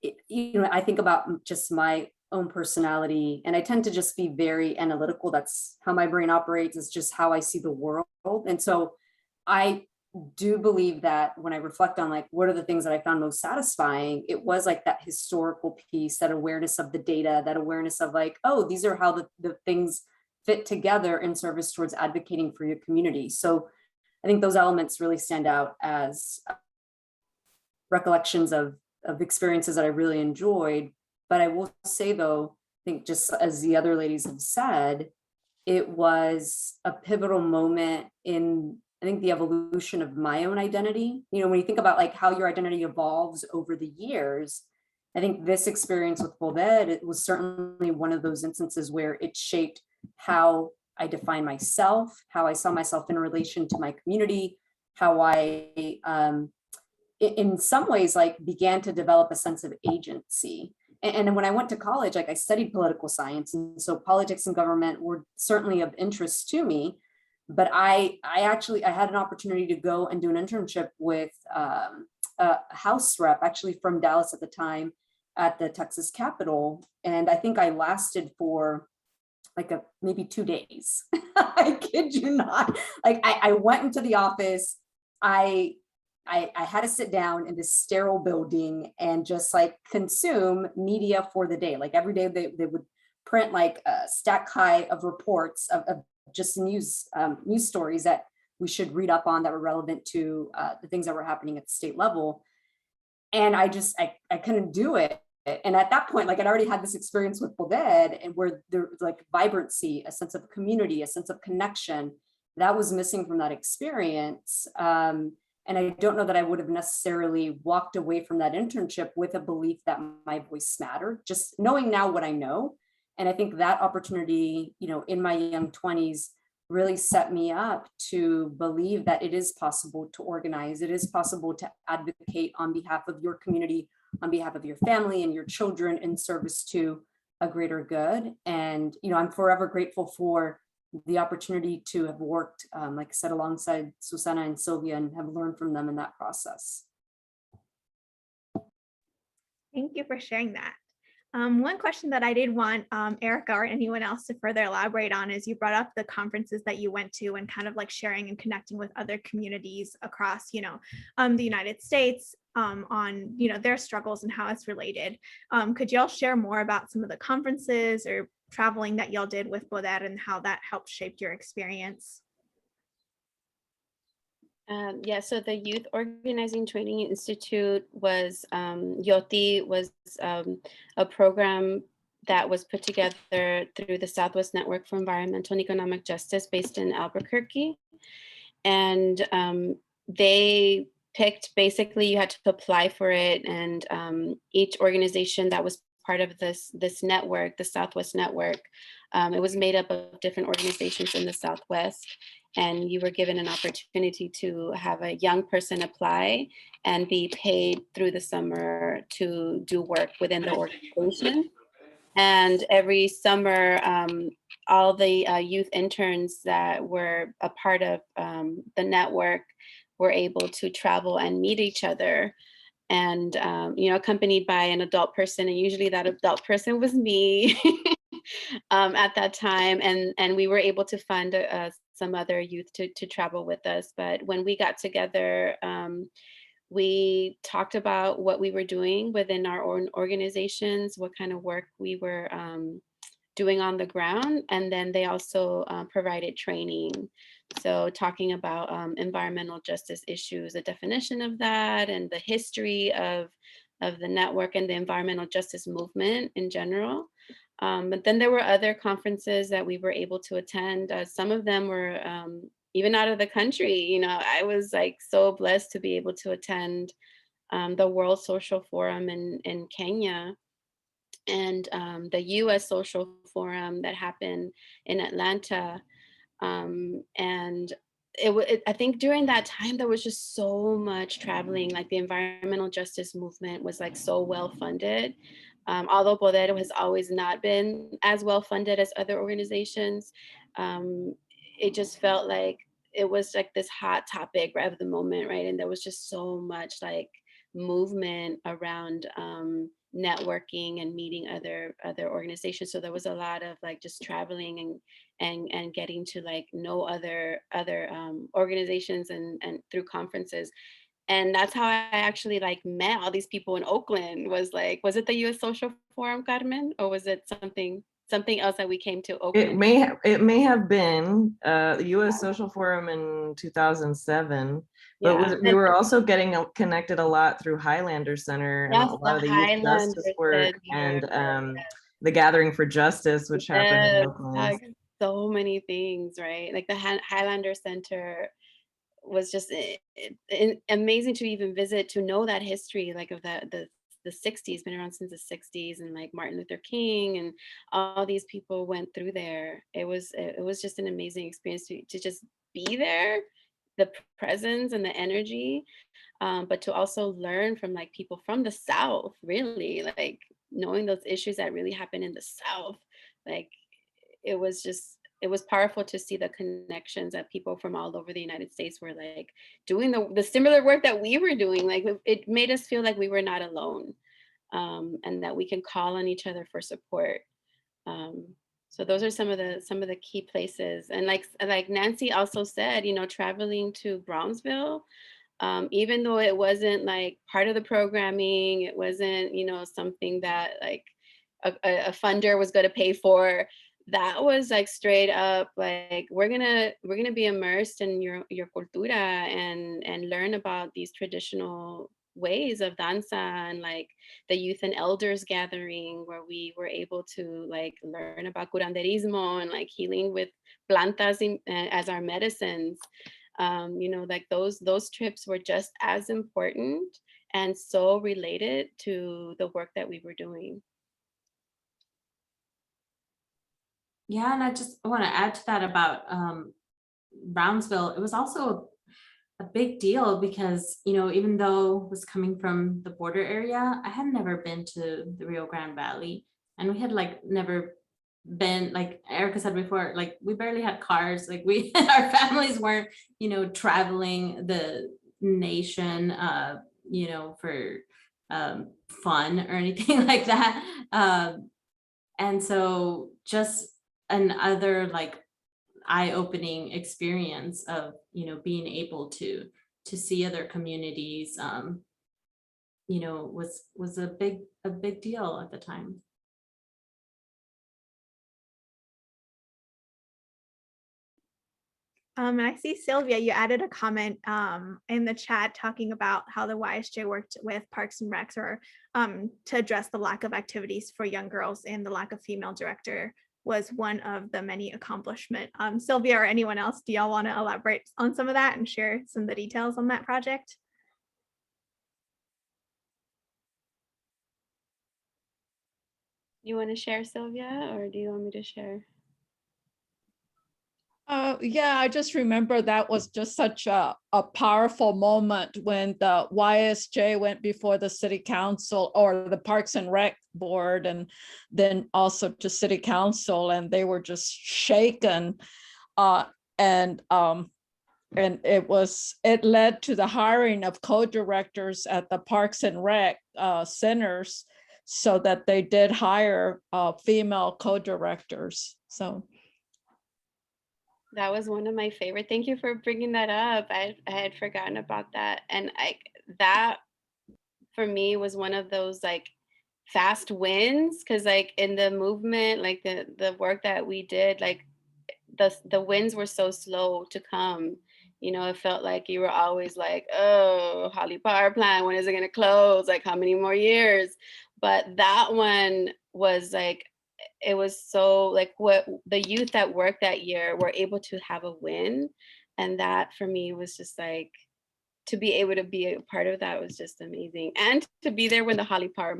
I think about just my own personality, and I tend to just be very analytical. That's how my brain operates. It's just how I see the world. And so I do believe that when I reflect on like, what are the things that I found most satisfying, it was like that historical piece, that awareness of the data, that awareness of like, oh, these are how the things fit together in service towards advocating for your community. So I think those elements really stand out as recollections of experiences that I really enjoyed. But I will say though, I think just as the other ladies have said, it was a pivotal moment in, I think, the evolution of my own identity. You know, when you think about like how your identity evolves over the years, I think this experience with Poder, it was certainly one of those instances where it shaped how I define myself, how I saw myself in relation to my community, how I, in some ways, like began to develop a sense of agency. And when I went to college, like I studied political science, and so politics and government were certainly of interest to me. But I had an opportunity to go and do an internship with a House rep, actually from Dallas at the time, at the Texas Capitol, and I think I lasted for like maybe 2 days. I kid you not. Like I went into the office. I had to sit down in this sterile building and just like consume media for the day. Like every day they would print like a stack high of reports of just news stories that we should read up on that were relevant to the things that were happening at the state level. And I couldn't do it. And at that point, like I'd already had this experience with Poder, and where there's like vibrancy, a sense of community, a sense of connection that was missing from that experience. And I don't know that I would have necessarily walked away from that internship with a belief that my voice mattered, just knowing now what I know. And I think that opportunity, you know, in my young 20s really set me up to believe that it is possible to organize. It is possible to advocate on behalf of your community, on behalf of your family and your children in service to a greater good. And, you know, I'm forever grateful for the opportunity to have worked, like I said, alongside Susana and Sylvia, and have learned from them in that process. Thank you for sharing that. One question that I did want Ericka or anyone else to further elaborate on is you brought up the conferences that you went to and kind of like sharing and connecting with other communities across, you know, the United States on, you know, their struggles and how it's related. Could y'all share more about some of the conferences or traveling that y'all did with Poder and how that helped shape your experience? Yeah, so the Youth Organizing Training Institute was, YOTI was a program that was put together through the Southwest Network for Environmental and Economic Justice based in Albuquerque. And they picked, basically you had to apply for it, and each organization that was part of this network, the Southwest Network, it was made up of different organizations in the Southwest, and you were given an opportunity to have a young person apply and be paid through the summer to do work within the organization. And every summer, all the youth interns that were a part of the network were able to travel and meet each other, and you know, accompanied by an adult person, and usually that adult person was me at that time, and we were able to fund some other youth to travel with us. But when we got together, we talked about what we were doing within our own organizations, what kind of work we were doing on the ground, and then they also provided training. So talking about environmental justice issues, the definition of that, and the history of the network and the environmental justice movement in general. But then there were other conferences that we were able to attend. Some of them were even out of the country. You know, I was like so blessed to be able to attend the World Social Forum in Kenya, and the US Social Forum that happened in Atlanta. And I think during that time, there was just so much traveling. Like the environmental justice movement was like so well funded. Although Poder has always not been as well funded as other organizations, it just felt like it was like this hot topic right of the moment, right? And there was just so much like movement around networking and meeting other organizations. So there was a lot of like just traveling and getting to like know other organizations and through conferences. And that's how I actually like met all these people in Oakland. Was like, was it the U.S. Social Forum, Carmen, or was it something else that we came to Oakland? It may have been the U.S. Social Forum in 2007, but Yeah. we were also getting connected a lot through Highlander Center and Yes, a lot the of the youth Highlander justice work Center. and the Gathering for Justice, which happened in Yes, Oakland. like so many things, right? Like the Highlander Center was just amazing to even visit, to know that history, like of the 60s, been around since the 60s, and like Martin Luther King and all these people went through there. It was just an amazing experience to just be there, the presence and the energy, but to also learn from like people from the South, really, like knowing those issues that really happen in the South. Like it was powerful to see the connections that people from all over the United States were like doing the similar work that we were doing. Like it made us feel like we were not alone, and that we can call on each other for support. So those are some of the key places. And like Nancy also said, you know, traveling to Brownsville, even though it wasn't like part of the programming, it wasn't, you know, something that like a funder was going to pay for. That was like straight up like, we're gonna be immersed in your cultura and learn about these traditional ways of danza, and like the youth and elders gathering where we were able to like learn about curanderismo and like healing with plantas as our medicines. You know, like those trips were just as important and so related to the work that we were doing. Yeah, and I just want to add to that about Brownsville. It was also a big deal because, you know, even though I was coming from the border area, I had never been to the Rio Grande Valley, and we had like never been, like Ericka said before, like we barely had cars, like our families weren't, you know, traveling the nation, you know, for fun or anything like that. And so just another like eye-opening experience of, you know, being able to see other communities, you know, was a big deal at the time. And I see Sylvia, you added a comment in the chat talking about how the YSJ worked with Parks and Recs to address the lack of activities for young girls, and the lack of female director was one of the many accomplishments. Sylvia or anyone else, do y'all want to elaborate on some of that and share some of the details on that project? You want to share, Sylvia, or do you want me to share? Yeah, I just remember that was just such a powerful moment when the YSJ went before the city council or the Parks and Rec board, and then also to city council, and they were just shaken. And it led to the hiring of co-directors at the Parks and Rec centers, so that they did hire female co-directors. So that was one of my favorite. Thank you for bringing that up. I had forgotten about that. And that for me was one of those like fast wins, because like in the movement, like the work that we did, like the wins were so slow to come. You know, it felt like you were always like, oh, Holly Power Plant, when is it going to close? Like, how many more years? But that one was like, it was so like what the youth that worked that year were able to have a win. And that for me was just like, to be able to be a part of that was just amazing. And to be there when the Holly Power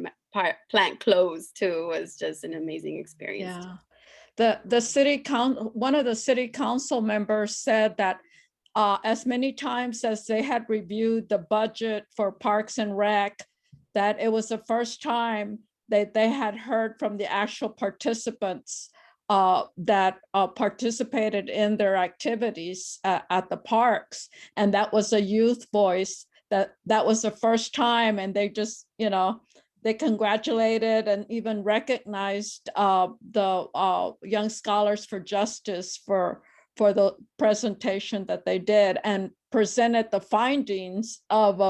Plant closed too was just an amazing experience. Yeah. The city council, one of the city council members said that as many times as they had reviewed the budget for Parks and Rec, that it was the first time that they had heard from the actual participants that participated in their activities at the parks. And that was a youth voice, that was the first time. And they just, you know, they congratulated and even recognized the Young Scholars for Justice for the presentation that they did, and presented the findings of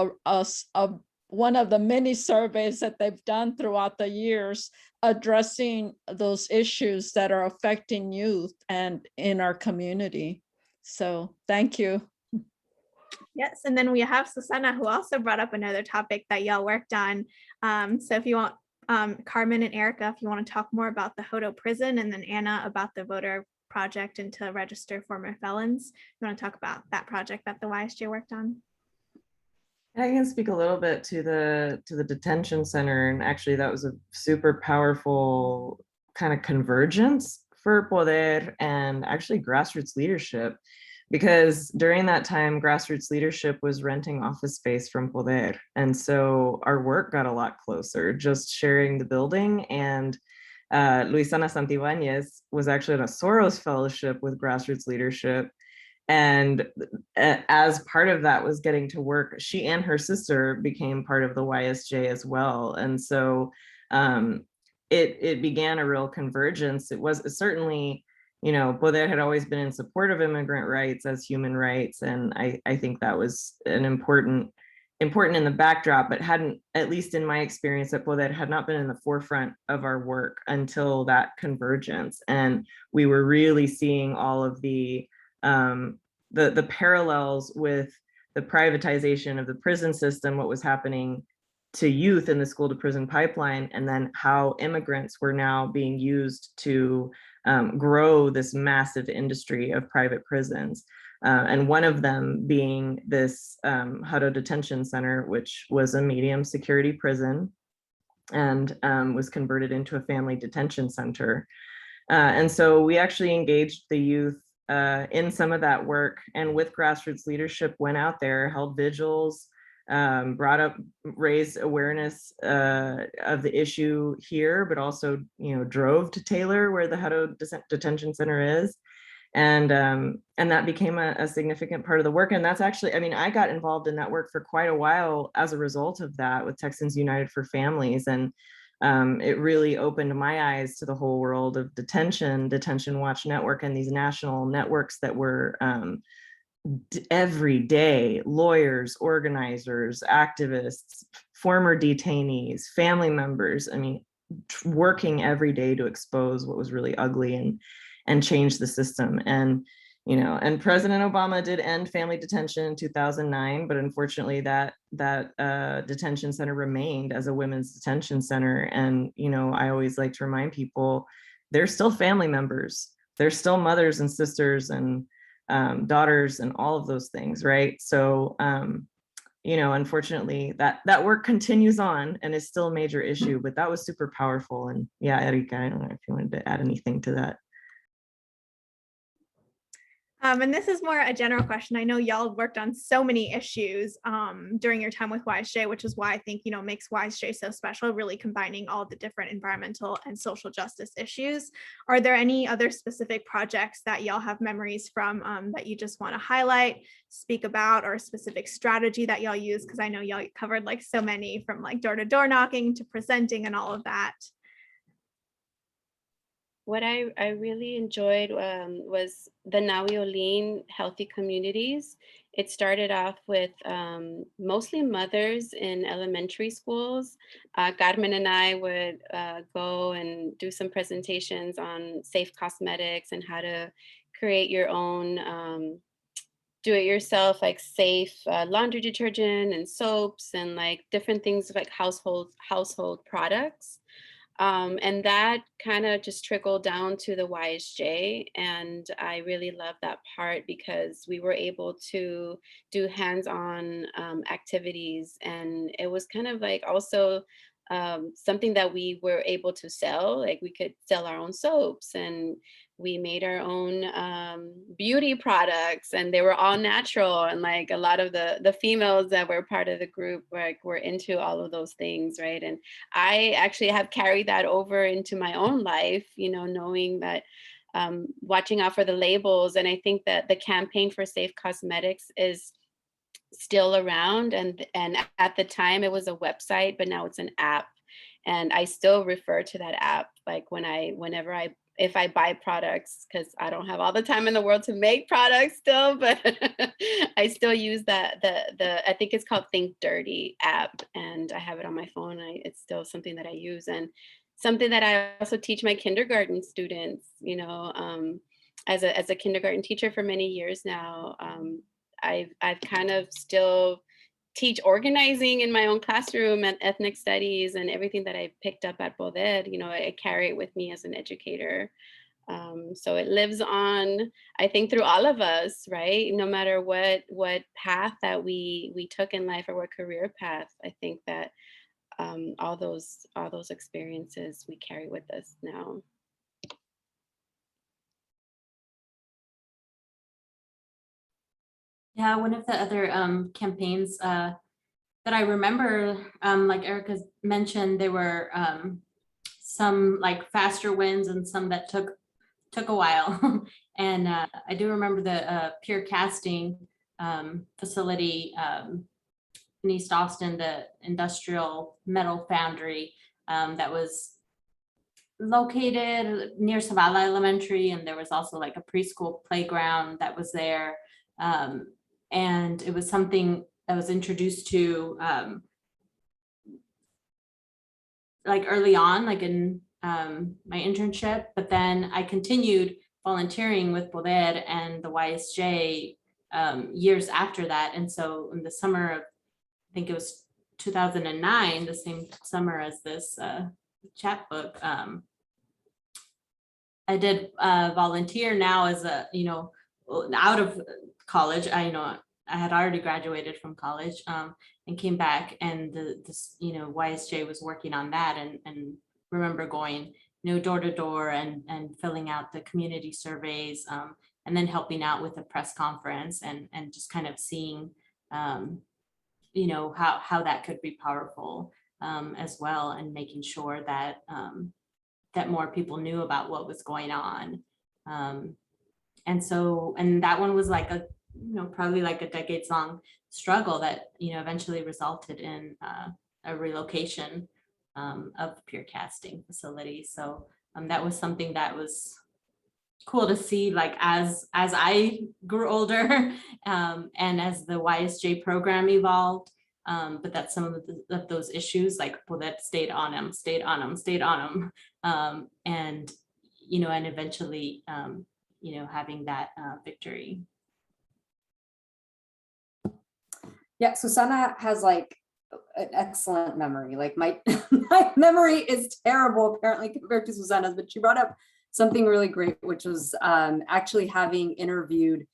one of the many surveys that they've done throughout the years addressing those issues that are affecting youth and in our community. So thank you. Yes, and then we have Susana, who also brought up another topic that y'all worked on. So if you want, Carmen and Ericka, if you want to talk more about the Hodo prison, and then Anna about the voter project and to register former felons. You want to talk about that project that the YSJ worked on? I can speak a little bit to the detention center, and actually that was a super powerful kind of convergence for Poder and actually grassroots leadership, because during that time grassroots leadership was renting office space from Poder, and so our work got a lot closer, just sharing the building. And Luisana Santibáñez was actually in a Soros fellowship with grassroots leadership. And as part of that was getting to work, she and her sister became part of the YSJ as well. And so it began a real convergence. It was certainly, you know, Poder had always been in support of immigrant rights as human rights. And I think that was an important in the backdrop, but hadn't, at least in my experience at Poder, had not been in the forefront of our work until that convergence. And we were really seeing all of the parallels with the privatization of the prison system, what was happening to youth in the school to prison pipeline, and then how immigrants were now being used to grow this massive industry of private prisons. And one of them being this Hutto Detention Center, which was a medium security prison and was converted into a family detention center. And so we actually engaged the youth in some of that work, and with grassroots leadership went out there, held vigils, raised awareness of the issue here, but also, you know, drove to Taylor, where the Hutto Detention Center is. And that became a significant part of the work. And that's actually, I mean, I got involved in that work for quite a while as a result of that with Texans United for Families. And it really opened my eyes to the whole world of Detention Watch Network, and these national networks that were every day, lawyers, organizers, activists, former detainees, family members, I mean, working every day to expose what was really ugly and change the system. And, you know, and President Obama did end family detention in 2009, but unfortunately that detention center remained as a women's detention center. And, you know, I always like to remind people, they're still family members. They're still mothers and sisters and daughters and all of those things, right? So, you know, unfortunately that work continues on and is still a major issue, but that was super powerful. And yeah, Ericka, I don't know if you wanted to add anything to that. And this is more a general question. I know y'all worked on so many issues during your time with YSJ, which is why I think, you know, makes YSJ so special, really combining all the different environmental and social justice issues. Are there any other specific projects that y'all have memories from that you just want to highlight, speak about, or a specific strategy that y'all use? Because I know y'all covered like so many, from like door-to-door knocking to presenting and all of that. What I really enjoyed was the Nawiolin Healthy Communities. It started off with mostly mothers in elementary schools. Carmen and I would go and do some presentations on safe cosmetics and how to create your own do-it-yourself, like safe laundry detergent and soaps and like different things like household products. And that kind of just trickled down to the YSJ. And I really love that part because we were able to do hands-on activities. And it was kind of like also something that we were able to sell. Like we could sell our own soaps, and we made our own beauty products, and they were all natural. And like a lot of the females that were part of the group were into all of those things, right? And I actually have carried that over into my own life, you know, knowing that watching out for the labels. And I think that the campaign for safe cosmetics is still around, and at the time it was a website, but now it's an app. And I still refer to that app, like if I buy products, because I don't have all the time in the world to make products still, but I still use I think it's called Think Dirty app, and I have it on my phone. It's still something that I use, and something that I also teach my kindergarten students, as a kindergarten teacher for many years now. I've kind of still teach organizing in my own classroom and ethnic studies and everything that I picked up at Poder. I carry it with me as an educator. So it lives on, I think, through all of us, right? No matter what path that we took in life or what career path, I think that all those experiences we carry with us now. Yeah, one of the other campaigns that I remember, like Ericka mentioned, there were some like faster wins and some that took a while. And I do remember the peer casting facility in East Austin, the industrial metal foundry that was located near Zavala Elementary, and there was also like a preschool playground that was there. And it was something that was introduced to like early on, like in my internship, but then I continued volunteering with Poder and the YSJ years after that. And so in the summer of, I think it was 2009, the same summer as this chapbook, I did volunteer now as a, out of college. I had already graduated from college and came back, and this YSJ was working on that, and remember going door to door and filling out the community surveys, and then helping out with a press conference and just kind of seeing how that could be powerful as well, and making sure that that more people knew about what was going on. And that one was like probably like a decades long struggle that, eventually resulted in a relocation of peer casting facilities. So that was something that was cool to see, like as I grew older and as the YSJ program evolved, but that some of those issues, like that stayed on them, and and eventually having that victory. Yeah, Susana has like an excellent memory. Like my memory is terrible apparently compared to Susana's, but she brought up something really great, which was actually having interviewed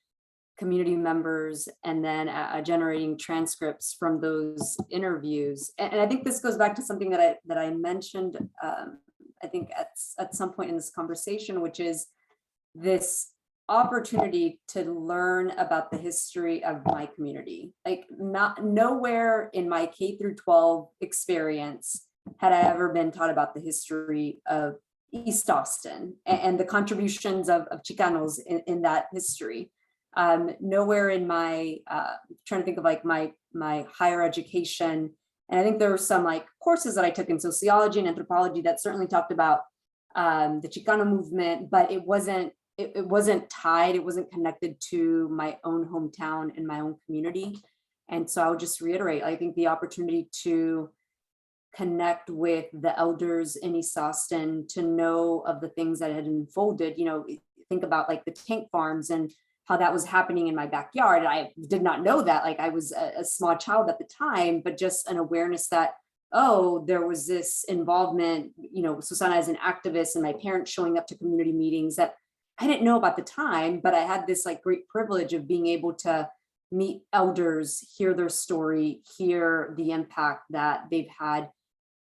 community members and then generating transcripts from those interviews. And I think this goes back to something that I mentioned, I think at some point in this conversation, which is this opportunity to learn about the history of my community. Like nowhere in my K through 12 experience had I ever been taught about the history of East Austin and the contributions of Chicanos in that history. Nowhere in my, trying to think of like my higher education. And I think there were some like courses that I took in sociology and anthropology that certainly talked about the Chicano movement, but it wasn't tied, it wasn't connected to my own hometown and my own community. And so I would just reiterate, I think the opportunity to connect with the elders in East Austin, to know of the things that had unfolded, think about like the tank farms and how that was happening in my backyard. I did not know that, like I was a small child at the time, but just an awareness that, oh, there was this involvement, Susana as an activist and my parents showing up to community meetings that I didn't know about the time, but I had this like great privilege of being able to meet elders, hear their story, hear the impact that they've had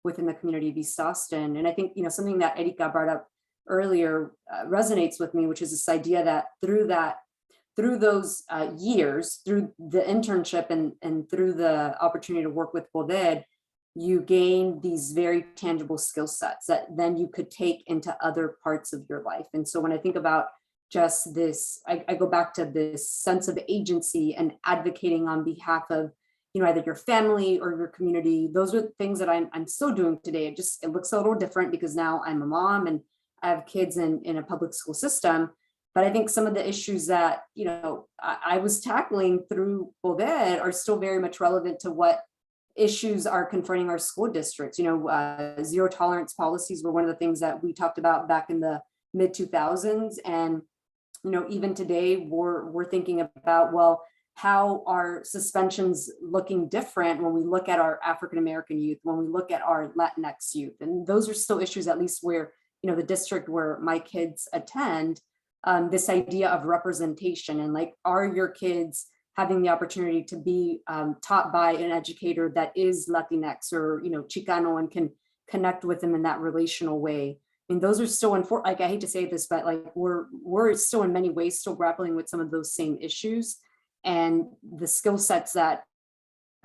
within the community of East Austin. And I think, something that Ericka brought up earlier resonates with me, which is this idea that through those years, through the internship and through the opportunity to work with Poder, you gain these very tangible skill sets that then you could take into other parts of your life. And so when I think about just this, I go back to this sense of agency and advocating on behalf of either your family or your community. Those are things that I'm still doing today. It looks a little different because now I'm a mom and I have kids in a public school system. But I think some of the issues that, I was tackling through Poder are still very much relevant to what issues are confronting our school districts. Zero tolerance policies were one of the things that we talked about back in the mid 2000s. And, even today we're thinking about, well, how are suspensions looking different when we look at our African-American youth, when we look at our Latinx youth? And those are still issues, at least where, the district where my kids attend, this idea of representation and like, are your kids having the opportunity to be taught by an educator that is Latinx or, Chicano and can connect with them in that relational way? I mean, those are still, like, I hate to say this, but like, we're still in many ways still grappling with some of those same issues. And the skill sets that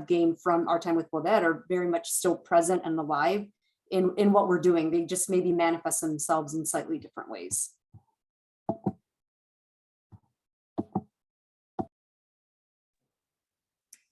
I've gained from our time with Poder are very much still present and alive in what we're doing. They just maybe manifest themselves in slightly different ways.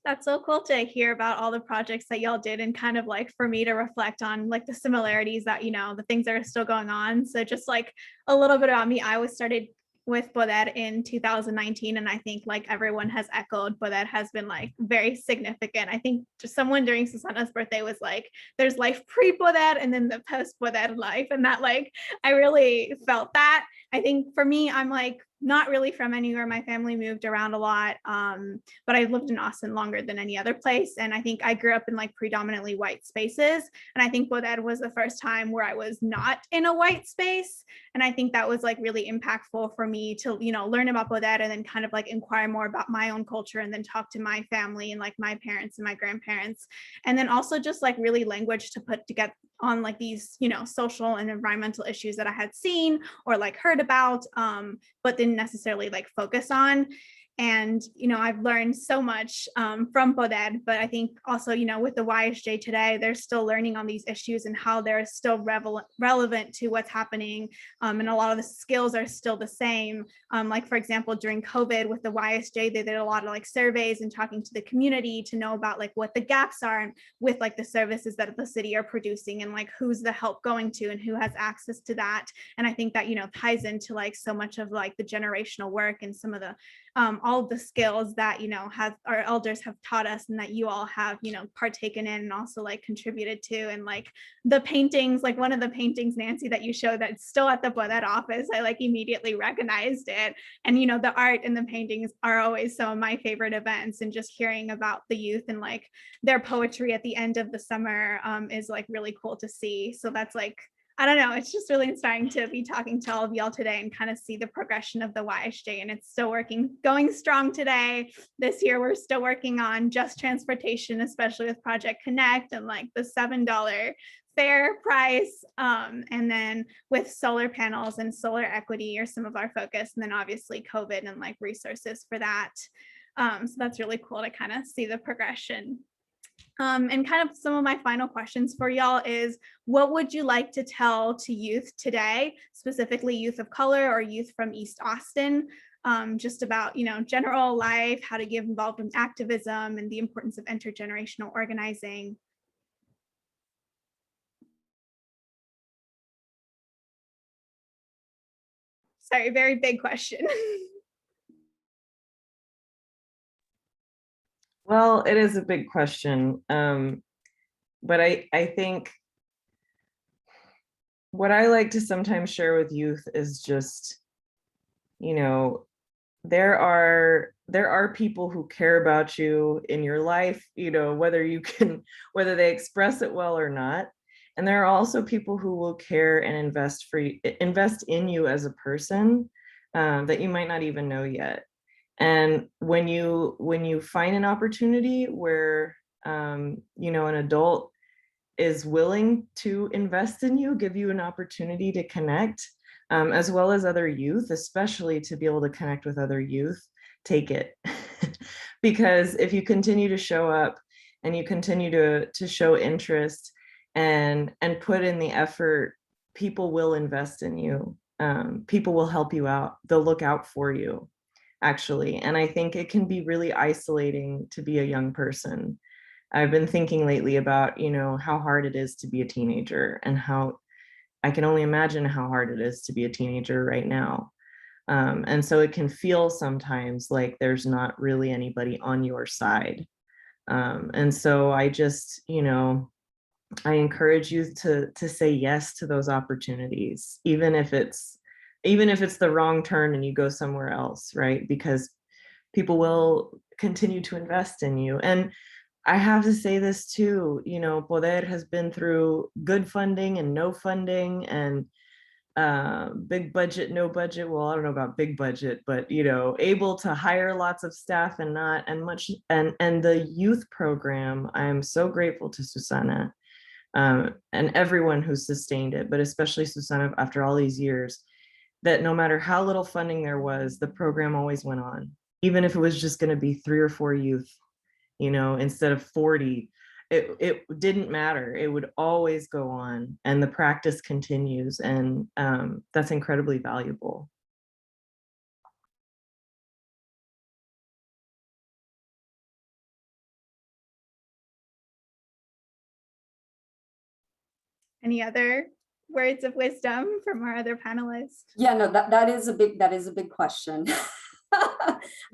That's so cool to hear about all the projects that y'all did, and kind of like for me to reflect on like the similarities that, the things that are still going on. So just like a little bit about me, I was started with Poder in 2019, and I think like everyone has echoed, Poder has been like very significant. I think just someone during Susana's birthday was like, there's life pre-Poder and then the post-Poder life, and that like I really felt that. I think for me, I'm like not really from anywhere. My family moved around a lot, but I've lived in Austin longer than any other place. And I think I grew up in like predominantly white spaces. And I think Poder was the first time where I was not in a white space. And I think that was like really impactful for me to, learn about Poder and then kind of like inquire more about my own culture and then talk to my family and like my parents and my grandparents. And then also just like really language to put together on like these, social and environmental issues that I had seen or like heard about, but didn't necessarily like focus on. And, I've learned so much from Poder, but I think also, with the YSJ today, they're still learning on these issues and how they're still relevant to what's happening. And a lot of the skills are still the same. Like, for example, during COVID with the YSJ, they did a lot of like surveys and talking to the community to know about like what the gaps are with like the services that the city are producing and like who's the help going to and who has access to that. And I think that, ties into like so much of like the generational work and some of the all of the skills that, have our elders have taught us and that you all have, partaken in and also like contributed to. And like the paintings, like one of the paintings, Nancy, that you showed that's still at the Poder office, I like immediately recognized it. And, the art and the paintings are always some of my favorite events, and just hearing about the youth and like their poetry at the end of the summer is like really cool to see. So that's like, I don't know, it's just really inspiring to be talking to all of y'all today and kind of see the progression of the YSJ, and it's still going strong today. This year, we're still working on just transportation, especially with Project Connect and like the $7 fair price. And then with solar panels and solar equity are some of our focus. And then obviously COVID and like resources for that. So that's really cool to kind of see the progression. And kind of some of my final questions for y'all is, what would you like to tell to youth today, specifically youth of color or youth from East Austin, just about, general life, how to get involved in activism and the importance of intergenerational organizing? Sorry, very big question. Well, it is a big question. But I think what I like to sometimes share with youth is just, there are people who care about you in your life, whether they express it well or not. And there are also people who will care and invest in you as a person that you might not even know yet. And when you find an opportunity where an adult is willing to invest in you, give you an opportunity to connect, as well as other youth, especially to be able to connect with other youth, take it. Because if you continue to show up and you continue to show interest and put in the effort, people will invest in you. People will help you out. They'll look out for you. actually. And I think it can be really isolating to be a young person. I've been thinking lately about, how hard it is to be a teenager, and how I can only imagine how hard it is to be a teenager right now. And so it can feel sometimes like there's not really anybody on your side. And so I just, I encourage you to say yes to those opportunities, even if it's the wrong turn and you go somewhere else, right? Because people will continue to invest in you. And I have to say this too, Poder has been through good funding and no funding, and big budget, no budget. Well, I don't know about big budget, but able to hire lots of staff and not and much. And the youth program, I am so grateful to Susana and everyone who sustained it, but especially Susana after all these years, that no matter how little funding there was, the program always went on, even if it was just going to be 3 or 4 youth, instead of 40. It didn't matter. It would always go on, and the practice continues, and that's incredibly valuable. Any other words of wisdom from our other panelists? Yeah, no, that is a big question.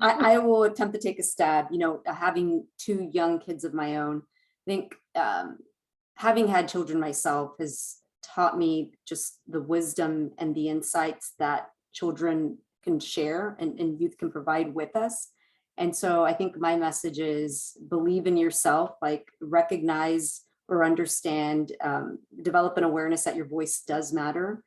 I will attempt to take a stab. Having 2 young kids of my own, I think having had children myself has taught me just the wisdom and the insights that children can share and youth can provide with us. And so I think my message is believe in yourself, like recognize or understand, develop an awareness that your voice does matter,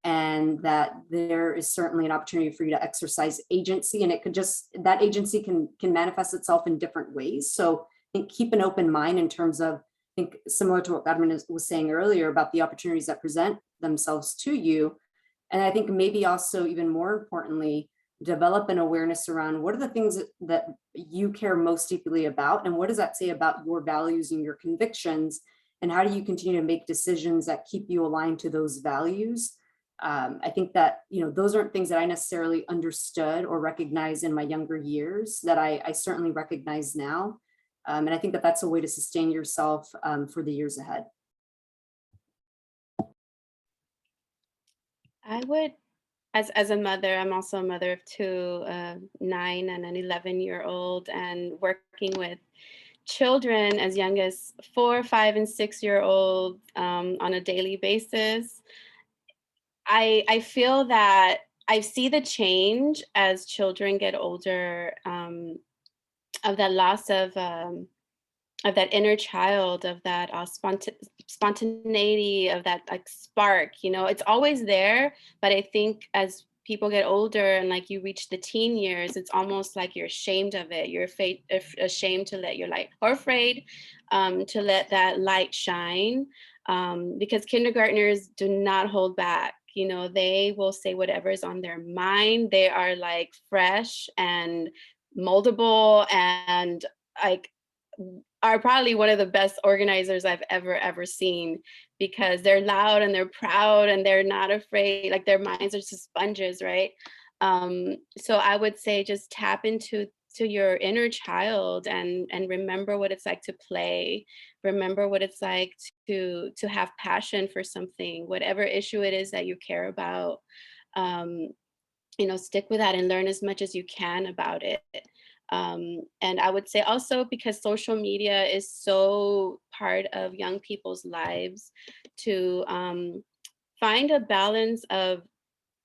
and that there is certainly an opportunity for you to exercise agency. And it could that agency can manifest itself in different ways. So I think keep an open mind in terms of, I think similar to what Carmen was saying earlier about the opportunities that present themselves to you. And I think maybe also even more importantly, develop an awareness around what are the things that you care most deeply about, and what does that say about your values and your convictions, and how do you continue to make decisions that keep you aligned to those values. I think that, those aren't things that I necessarily understood or recognized in my younger years that I certainly recognize now. And I think that that's a way to sustain yourself for the years ahead. I would, as a mother, I'm also a mother of 2, 9 and an 11-year-old, and working with children as young as 4, 5, and 6-year-old on a daily basis. I feel that I see the change as children get older, of that loss of that inner child, of that spontaneity, of that like spark. It's always there, but I think as people get older and like you reach the teen years, it's almost like you're ashamed of it. You're ashamed to let your light, or afraid to let that light shine, because kindergartners do not hold back. They will say whatever is on their mind. They are like fresh and moldable, and like are probably one of the best organizers I've ever seen, because they're loud and they're proud and they're not afraid. Like their minds are just sponges, right? So I would say just tap into your inner child and remember what it's like to play. Remember what it's like to have passion for something, whatever issue it is that you care about. Stick with that and learn as much as you can about it. And I would say also, because social media is so part of young people's lives, to find a balance of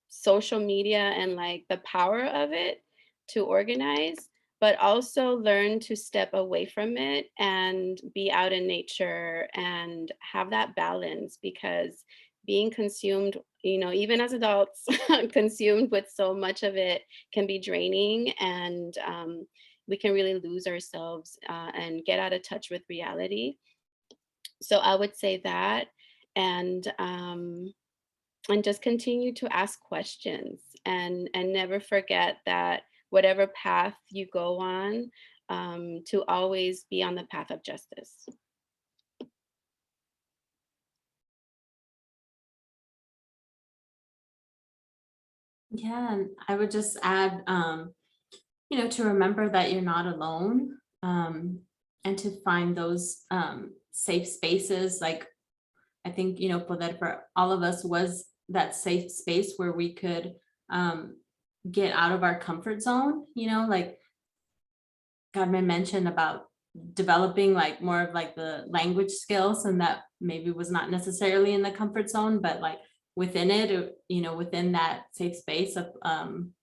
social media and like the power of it to organize, but also learn to step away from it and be out in nature and have that balance, because being consumed, even as adults, consumed with so much of it can be draining, and we can really lose ourselves and get out of touch with reality. So I would say that, and just continue to ask questions, and never forget that whatever path you go on, to always be on the path of justice. Yeah, I would just add, to remember that you're not alone, and to find those safe spaces. Like, I think, Poder for all of us was that safe space where we could get out of our comfort zone, like Carmen mentioned about developing like more of like the language skills, and that maybe was not necessarily in the comfort zone, but like within it, within that safe space of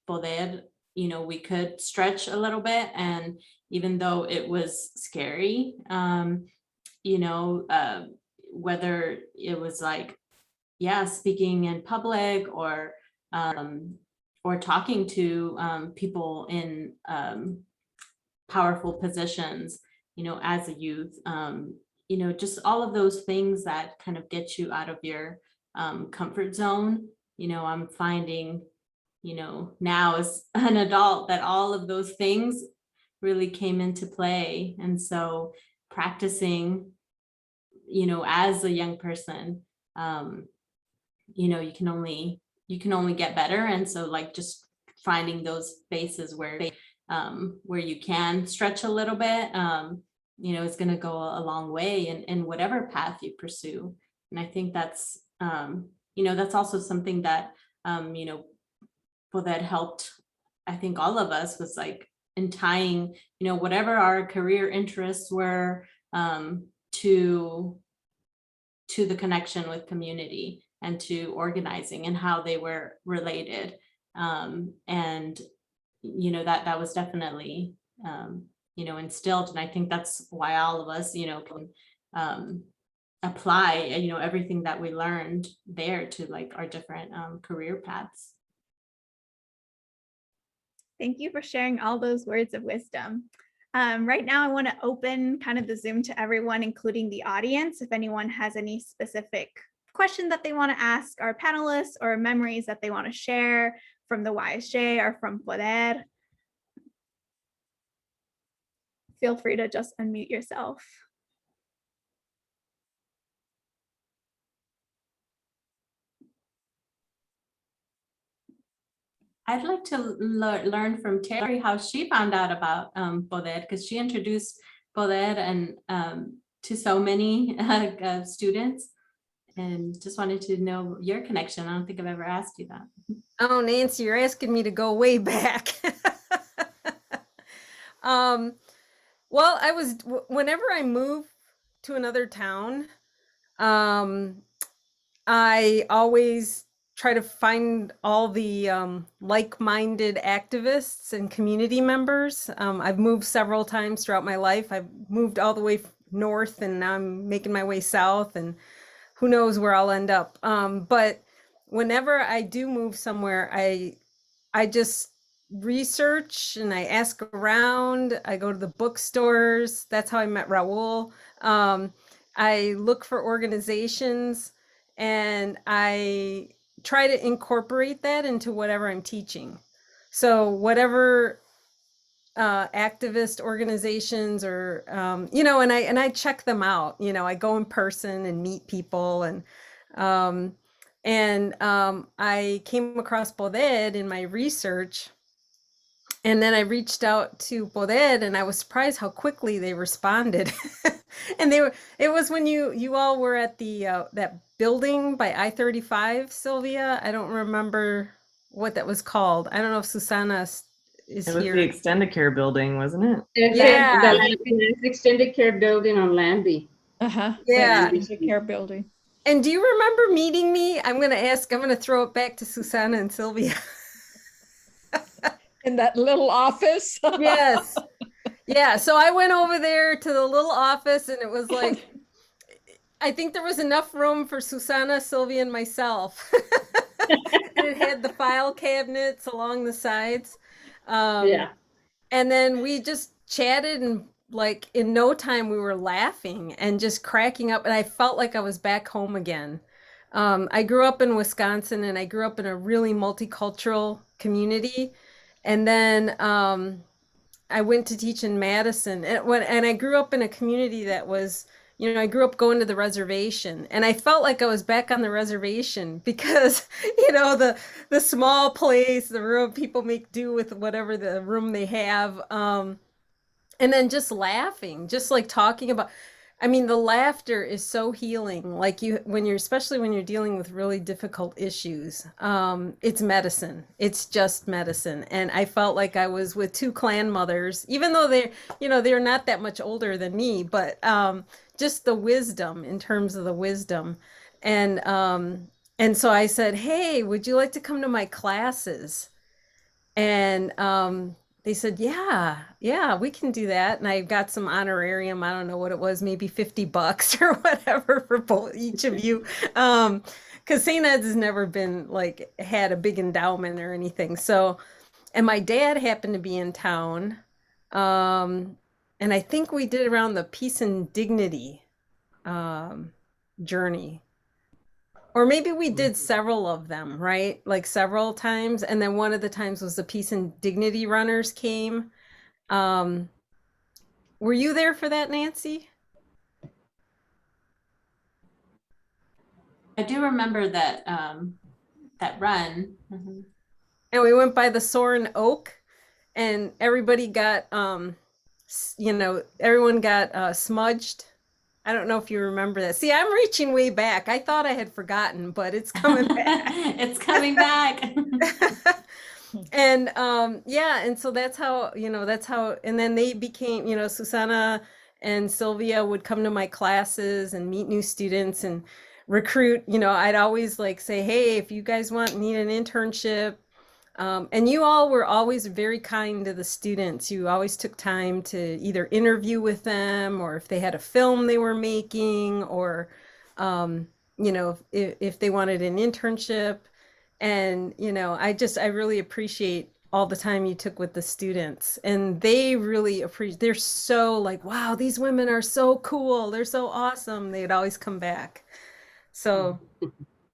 Poder, we could stretch a little bit. And even though it was scary, whether it was like, speaking in public or talking to people in powerful positions, as a youth, just all of those things that kind of get you out of your comfort zone. I'm finding, now as an adult, that all of those things really came into play. And so practicing, as a young person, you can only get better. And so like just finding those spaces where you can stretch a little bit, is going to go a long way in whatever path you pursue. And I think that's, that's also something that, that helped, I think, all of us, was like in tying, whatever our career interests were, to the connection with community and to organizing and how they were related. And that was definitely, instilled. And I think that's why all of us, can apply, everything that we learned there to like our different career paths. Thank you for sharing all those words of wisdom. Right now, I want to open kind of the Zoom to everyone, including the audience. If anyone has any specific question that they want to ask our panelists, or memories that they want to share from the YSJ or from Poder, feel free to just unmute yourself. I'd like to learn from Terry how she found out about Poder, because she introduced Poder and to so many students, and just wanted to know your connection. I don't think I've ever asked you that. Oh, Nancy, you're asking me to go way back. Well, whenever I move to another town, I always try to find all the like-minded activists and community members. I've moved several times throughout my life. I've moved all the way north, and now I'm making my way south, and who knows where I'll end up. But whenever I do move somewhere, I just research and I ask around. I go to the bookstores. That's how I met Raul. I look for organizations, and I try to incorporate that into whatever I'm teaching. So whatever activist organizations or, and I check them out, I go in person and meet people, and I came across Poder in my research. And then I reached out to Poder, and I was surprised how quickly they responded. And it was when you all were at the that building by I-35, Sylvia. I don't remember what that was called. I don't know if Susana is It was here. the extended care building, wasn't it? Yeah. The extended care building on Landy. Yeah. The care building. And do you remember meeting me? I'm going to throw it back to Susana and Sylvia. In that little office? Yes. Yeah. So I went over there to the little office, and it was like, I think there was enough room for Susana, Sylvia, and myself. And it had the file cabinets along the sides. And then we just chatted, and like in no time we were laughing and just cracking up. And I felt like I was back home again. I grew up in Wisconsin, and I grew up in a really multicultural community. And then I went to teach in Madison, and I grew up in a community that was you know, I grew up going to the reservation, and I felt like I was back on the reservation because, you know, the small place, the room, people make do with whatever the room they have. And then just laughing, just like talking about, I mean, the laughter is so healing. Like when you're, especially when you're dealing with really difficult issues, it's medicine. It's just medicine. And I felt like I was with two clan mothers, even though they're, you know, they're not that much older than me, but just the wisdom, in terms of the wisdom. And so I said, hey, would you like to come to my classes? And they said, yeah, we can do that. And I got some honorarium. I don't know what it was, maybe $50 or whatever for each of you. Because St. Ed's has never been like had a big endowment or anything. So, and my dad happened to be in town. And I think we did around the Peace and Dignity journey. Or maybe we did several of them, right? Like several times. And then one of the times was the Peace and Dignity runners came. Were you there for that, Nancy? I do remember that that run. And we went by the Soaring Oak, and everybody got, you know, everyone got smudged. I don't know if you remember that. See, I'm reaching way back. I thought I had forgotten, but it's coming back. It's coming back. And yeah, and so that's how, you know, that's how, and then they became, you know, Susana and Sylvia would come to my classes and meet new students and recruit. You know, I'd always like say, hey, if you guys need an internship. And you all were always very kind to the students. You always took time to either interview with them, or if they had a film they were making, or, you know, if they wanted an internship. And, you know, I really appreciate all the time you took with the students, and they really appreciate, they're so like, wow, these women are so cool. They're so awesome. They'd always come back. So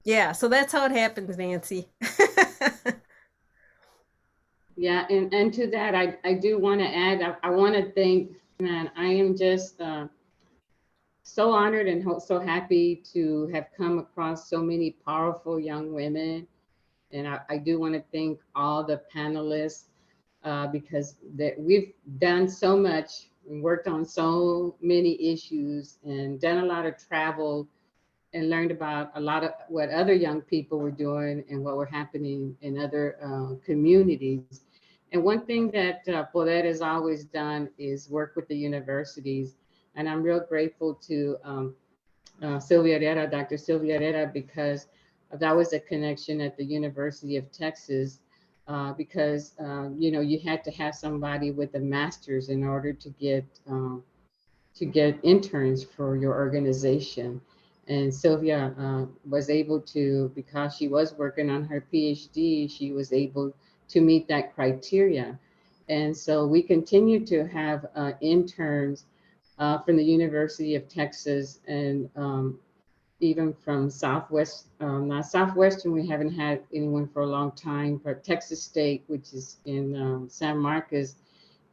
yeah, so that's how it happens, Nancy. Yeah, and to that, I do want to add, I want to thank, man, I am just so honored and so happy to have come across so many powerful young women. And I do want to thank all the panelists because we've done so much, and worked on so many issues, and done a lot of travel, and learned about a lot of what other young people were doing and what were happening in other communities. And one thing that Poder has always done is work with the universities. And I'm real grateful to Sylvia Herrera, Dr. Sylvia Herrera, because that was a connection at the University of Texas, because you know, you had to have somebody with a master's in order to get interns for your organization. And Sylvia was able to, because she was working on her PhD, she was able to meet that criteria. And so we continue to have interns from the University of Texas, and even from Southwest, not Southwestern, we haven't had anyone for a long time, but Texas State, which is in San Marcos,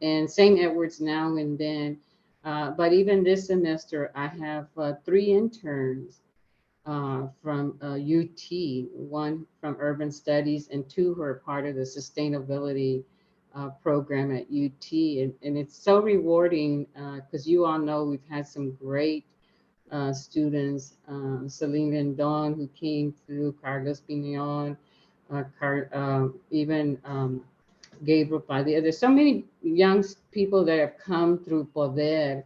and St. Edward's now and then. But even this semester, I have 3 interns from UT, one from Urban Studies, and 2 who are part of the sustainability program at UT. And it's so rewarding because you all know we've had some great students, Celine Vendon, who came through, Carlos Pignon, even Gabriel Padilla. There's so many young people that have come through Poder,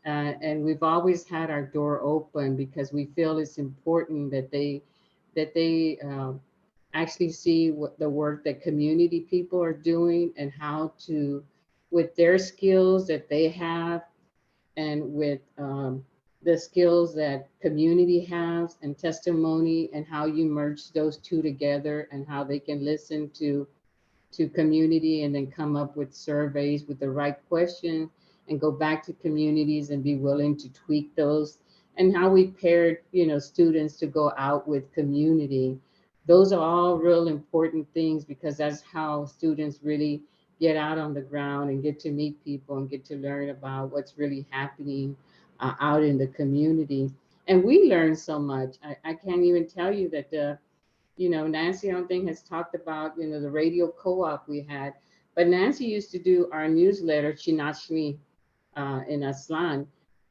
and we've always had our door open because we feel it's important that they actually see what the work that community people are doing, and how to, with their skills that they have, and with the skills that community has and testimony, and how you merge those two together, and how they can listen to community and then come up with surveys with the right question, and go back to communities and be willing to tweak those, and how we paired, you know, students to go out with community. Those are all real important things, because that's how students really get out on the ground and get to meet people and get to learn about what's really happening out in the community. And we learn so much. I can't even tell you that Nancy, I don't think, has talked about, the radio co-op we had. But Nancy used to do our newsletter, Chinachmi, in Aslan.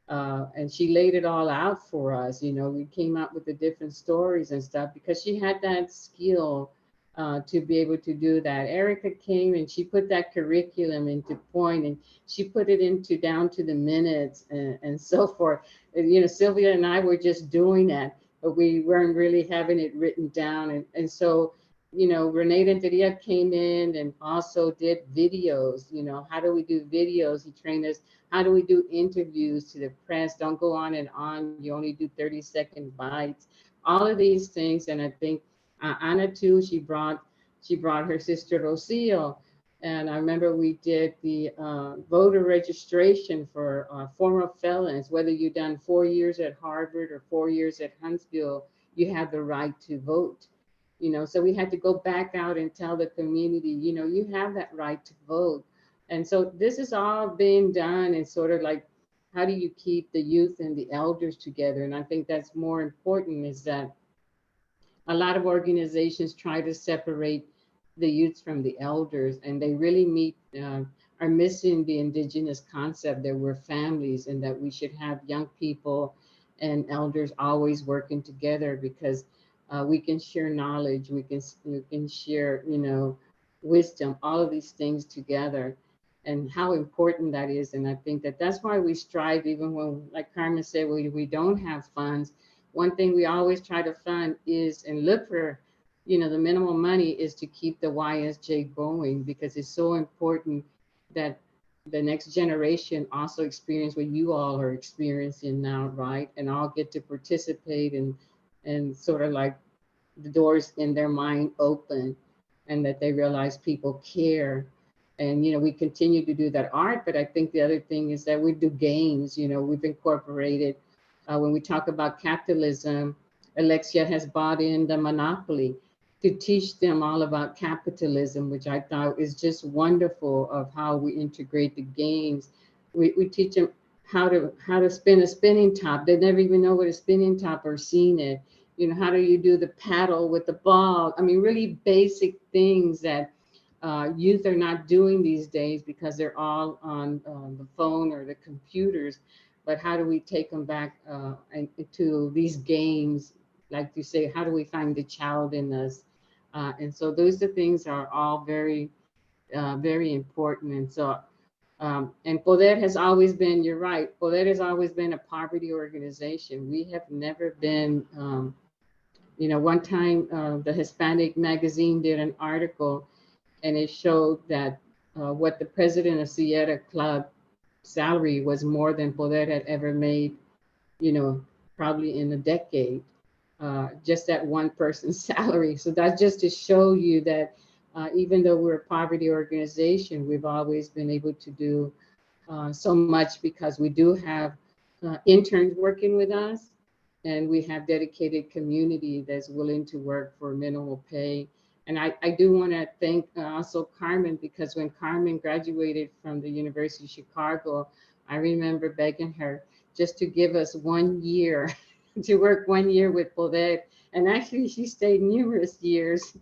And she laid it all out for us. We came up with the different stories and stuff because she had that skill to be able to do that. Ericka came and she put that curriculum into point, and she put it into down to the minutes and so forth. And, Sylvia and I were just doing that, but we weren't really having it written down. And so, Renee Renteria came in and also did videos. How do we do videos? He trained us. How do we do interviews to the press? Don't go on and on. You only do 30-second bites. All of these things. And I think Ana too, she brought her sister Rocio. And I remember we did the voter registration for former felons. Whether you've done 4 years at Harvard or 4 years at Huntsville, you have the right to vote. So we had to go back out and tell the community, you have that right to vote. And so this is all being done, and sort of like, how do you keep the youth and the elders together? And I think that's more important, is that a lot of organizations try to separate the youth from the elders, and they really are missing the indigenous concept that we're families and that we should have young people and elders always working together, because we can share knowledge, we can share, wisdom, all of these things together, and how important that is. And I think that's why we strive, even when, like Carmen said, we don't have funds. One thing we always try to fund is, and look for, the minimum money is to keep the YSJ going, because it's so important that the next generation also experience what you all are experiencing now, right? And all get to participate and sort of like the doors in their mind open, and that they realize people care. And, we continue to do that art. But I think the other thing is that we do games. We've incorporated, when we talk about capitalism, Alexia has bought in the Monopoly to teach them all about capitalism, which I thought is just wonderful, of how we integrate the games. We teach them how to spin a spinning top. They never even know what a spinning top or seen it. How do you do the paddle with the ball? I mean, really basic things that youth are not doing these days, because they're all on the phone or the computers. But how do we take them back into these games? Like you say, how do we find the child in us? And so those are things are all very, very important. And so, and Poder has always been, you're right, Poder has always been a poverty organization. We have never been, one time the Hispanic magazine did an article, and it showed that what the president of Sierra Club salary was more than Poder had ever made, probably in a decade, just that one person's salary. So that's just to show you that even though we're a poverty organization, we've always been able to do so much, because we do have interns working with us, and we have dedicated community that's willing to work for minimal pay. And I do want to thank also Carmen, because when Carmen graduated from the University of Chicago, I remember begging her just to give us 1 year to work 1 year with Poder. And actually she stayed numerous years.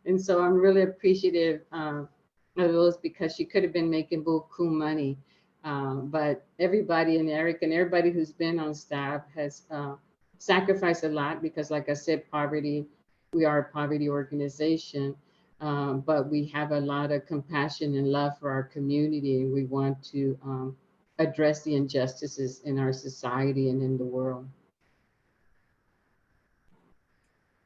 And so I'm really appreciative of those, because she could have been making buku money. But everybody in Ericka and everybody who's been on staff has sacrificed a lot, because like I said, we are a poverty organization, but we have a lot of compassion and love for our community, and we want to address the injustices in our society and in the world.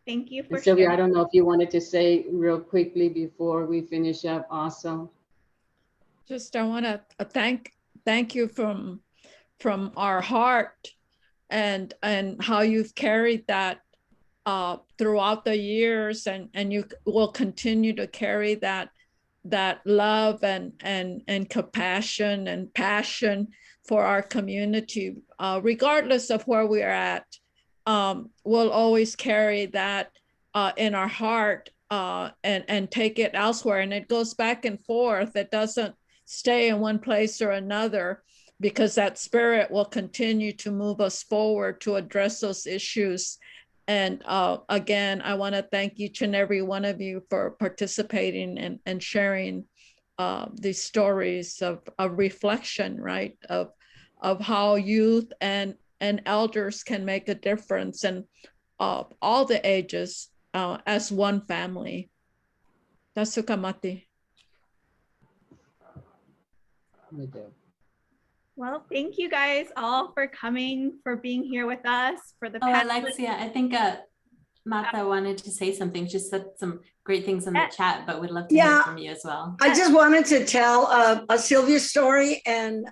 Thank you for Sylvia, sharing. I don't know if you wanted to say real quickly before we finish up also. Just I want to thank you from our heart, and how you've carried that throughout the years, and you will continue to carry that love and compassion and passion for our community, regardless of where we are at. We'll always carry that in our heart, and take it elsewhere. And it goes back and forth. It doesn't stay in one place or another. because that spirit will continue to move us forward to address those issues. And again, I want to thank each and every one of you for participating and sharing these stories of reflection, right? Of how youth and elders can make a difference, and all the ages as one family. Tasukamati. Well, thank you guys all for coming, for being here with us, for the panel. Alexia, I think Marta wanted to say something. She said some great things in the chat, but we'd love to hear from you as well. I just wanted to tell a Sylvia story and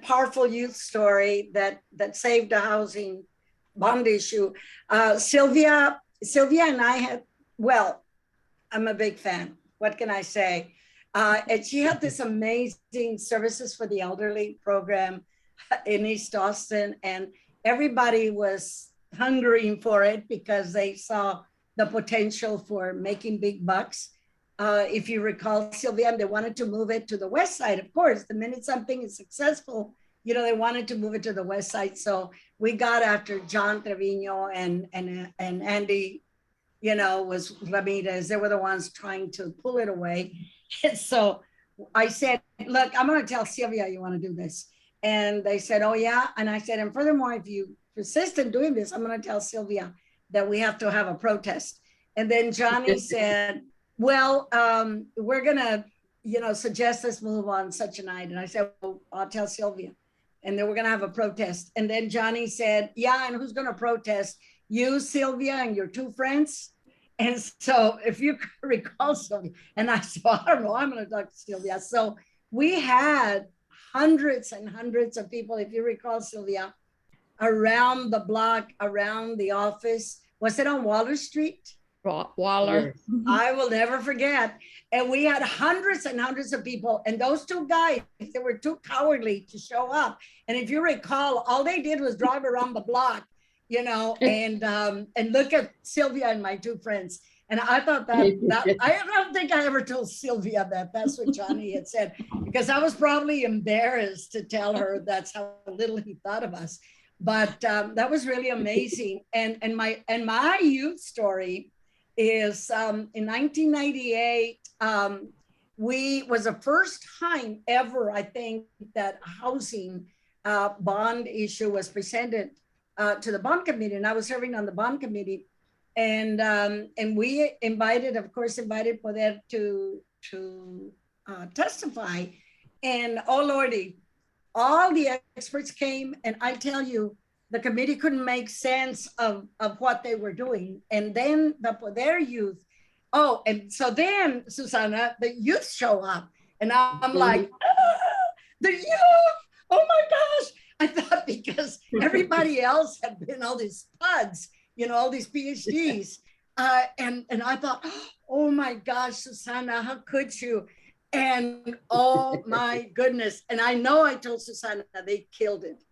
powerful youth story that saved a housing bond issue. Sylvia and I had, well, I'm a big fan. What can I say? And she had this amazing services for the elderly program in East Austin, and everybody was hungering for it because they saw the potential for making big bucks. If you recall, Sylvia, they wanted to move it to the west side, of course. The minute something is successful, you know, they wanted to move it to the west side. So we got after John Trevino and Andy, you know, was Ramirez. They were the ones trying to pull it away. And so I said, look, I'm going to tell Sylvia you want to do this. And they said, oh, yeah. And I said, and furthermore, if you persist in doing this, I'm going to tell Sylvia that we have to have a protest. And then Johnny said, well, we're going to, you know, suggest this move on such a night. And I said, well, I'll tell Sylvia. And then we're going to have a protest. And then Johnny said, yeah, and who's going to protest? You, Sylvia, and your two friends. And so if you recall, Sylvia, and I said, I don't know, I'm going to talk to Sylvia. So we had hundreds and hundreds of people, if you recall, Sylvia, around the block, around the office. Was it on Waller Street? Waller. I will never forget. And we had hundreds and hundreds of people. And those two guys, they were too cowardly to show up. And if you recall, all they did was drive around the block, you know, and look at Sylvia and my two friends. And I thought that I don't think I ever told Sylvia that that's what Johnny had said, because I was probably embarrassed to tell her that's how little he thought of us. But that was really amazing. And my youth story is in 1998, was the first time ever, I think, that housing bond issue was presented to the bond committee, and I was serving on the bond committee, and we invited Poder to testify, and oh Lordy, all the experts came, and I tell you, the committee couldn't make sense of what they were doing, and then the Poder youth. Oh, and so then, Susana, the youth show up, and I'm like, the youth! Oh my gosh! I thought because everybody else had been all these spuds, you know, all these PhDs, and I thought, oh my gosh, Susana, how could you? And oh my goodness! And I know I told Susana they killed it.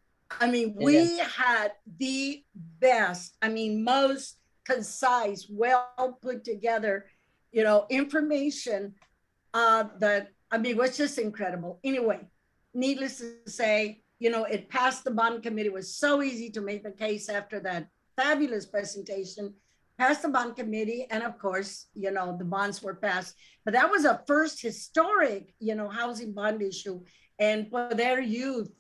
I mean, we had the best, I mean, most concise, well put together, you know, information that, I mean, was just incredible. Anyway, needless to say, you know, it passed the bond committee. It was so easy to make the case after that fabulous presentation, passed the bond committee. And of course, you know, the bonds were passed, but that was a first historic, you know, housing bond issue. And for their youth,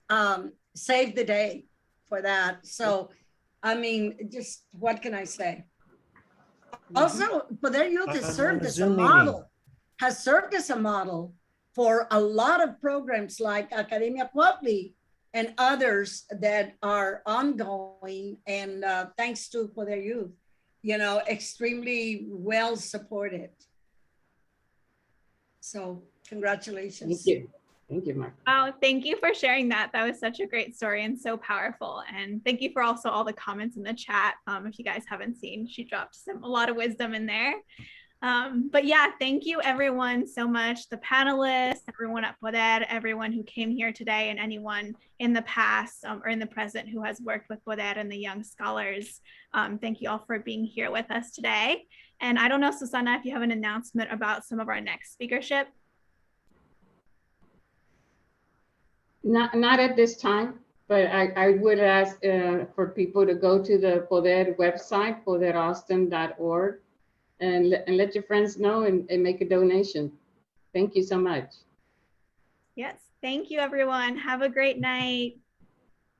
saved the day for that. So, I mean, just what can I say? Also, for their youth has served as a model, for a lot of programs like Academia Puebli and others that are ongoing. And thanks to for their youth, you know, extremely well supported. So congratulations. Thank you. Thank you, Mark. Wow, thank you for sharing that. That was such a great story and so powerful. And thank you for also all the comments in the chat. If you guys haven't seen, she dropped a lot of wisdom in there. But yeah, thank you everyone so much. The panelists, everyone at Poder, everyone who came here today, and anyone in the past or in the present who has worked with Poder and the young scholars. Thank you all for being here with us today. And I don't know, Susana, if you have an announcement about some of our next speakership. Not at this time, but I would ask for people to go to the Poder website, poderaustin.org, and let your friends know and make a donation. Thank you so much. Yes. Thank you, everyone. Have a great night.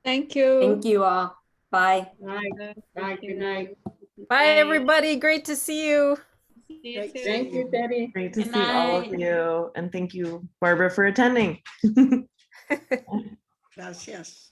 Thank you. Thank you all. Bye. Bye. Bye. Good night. Bye, everybody. Great to see you. See you Great to soon. Thank you, Teddy. Great to Good see all of night. you. And thank you, Barbara, for attending. Gracias.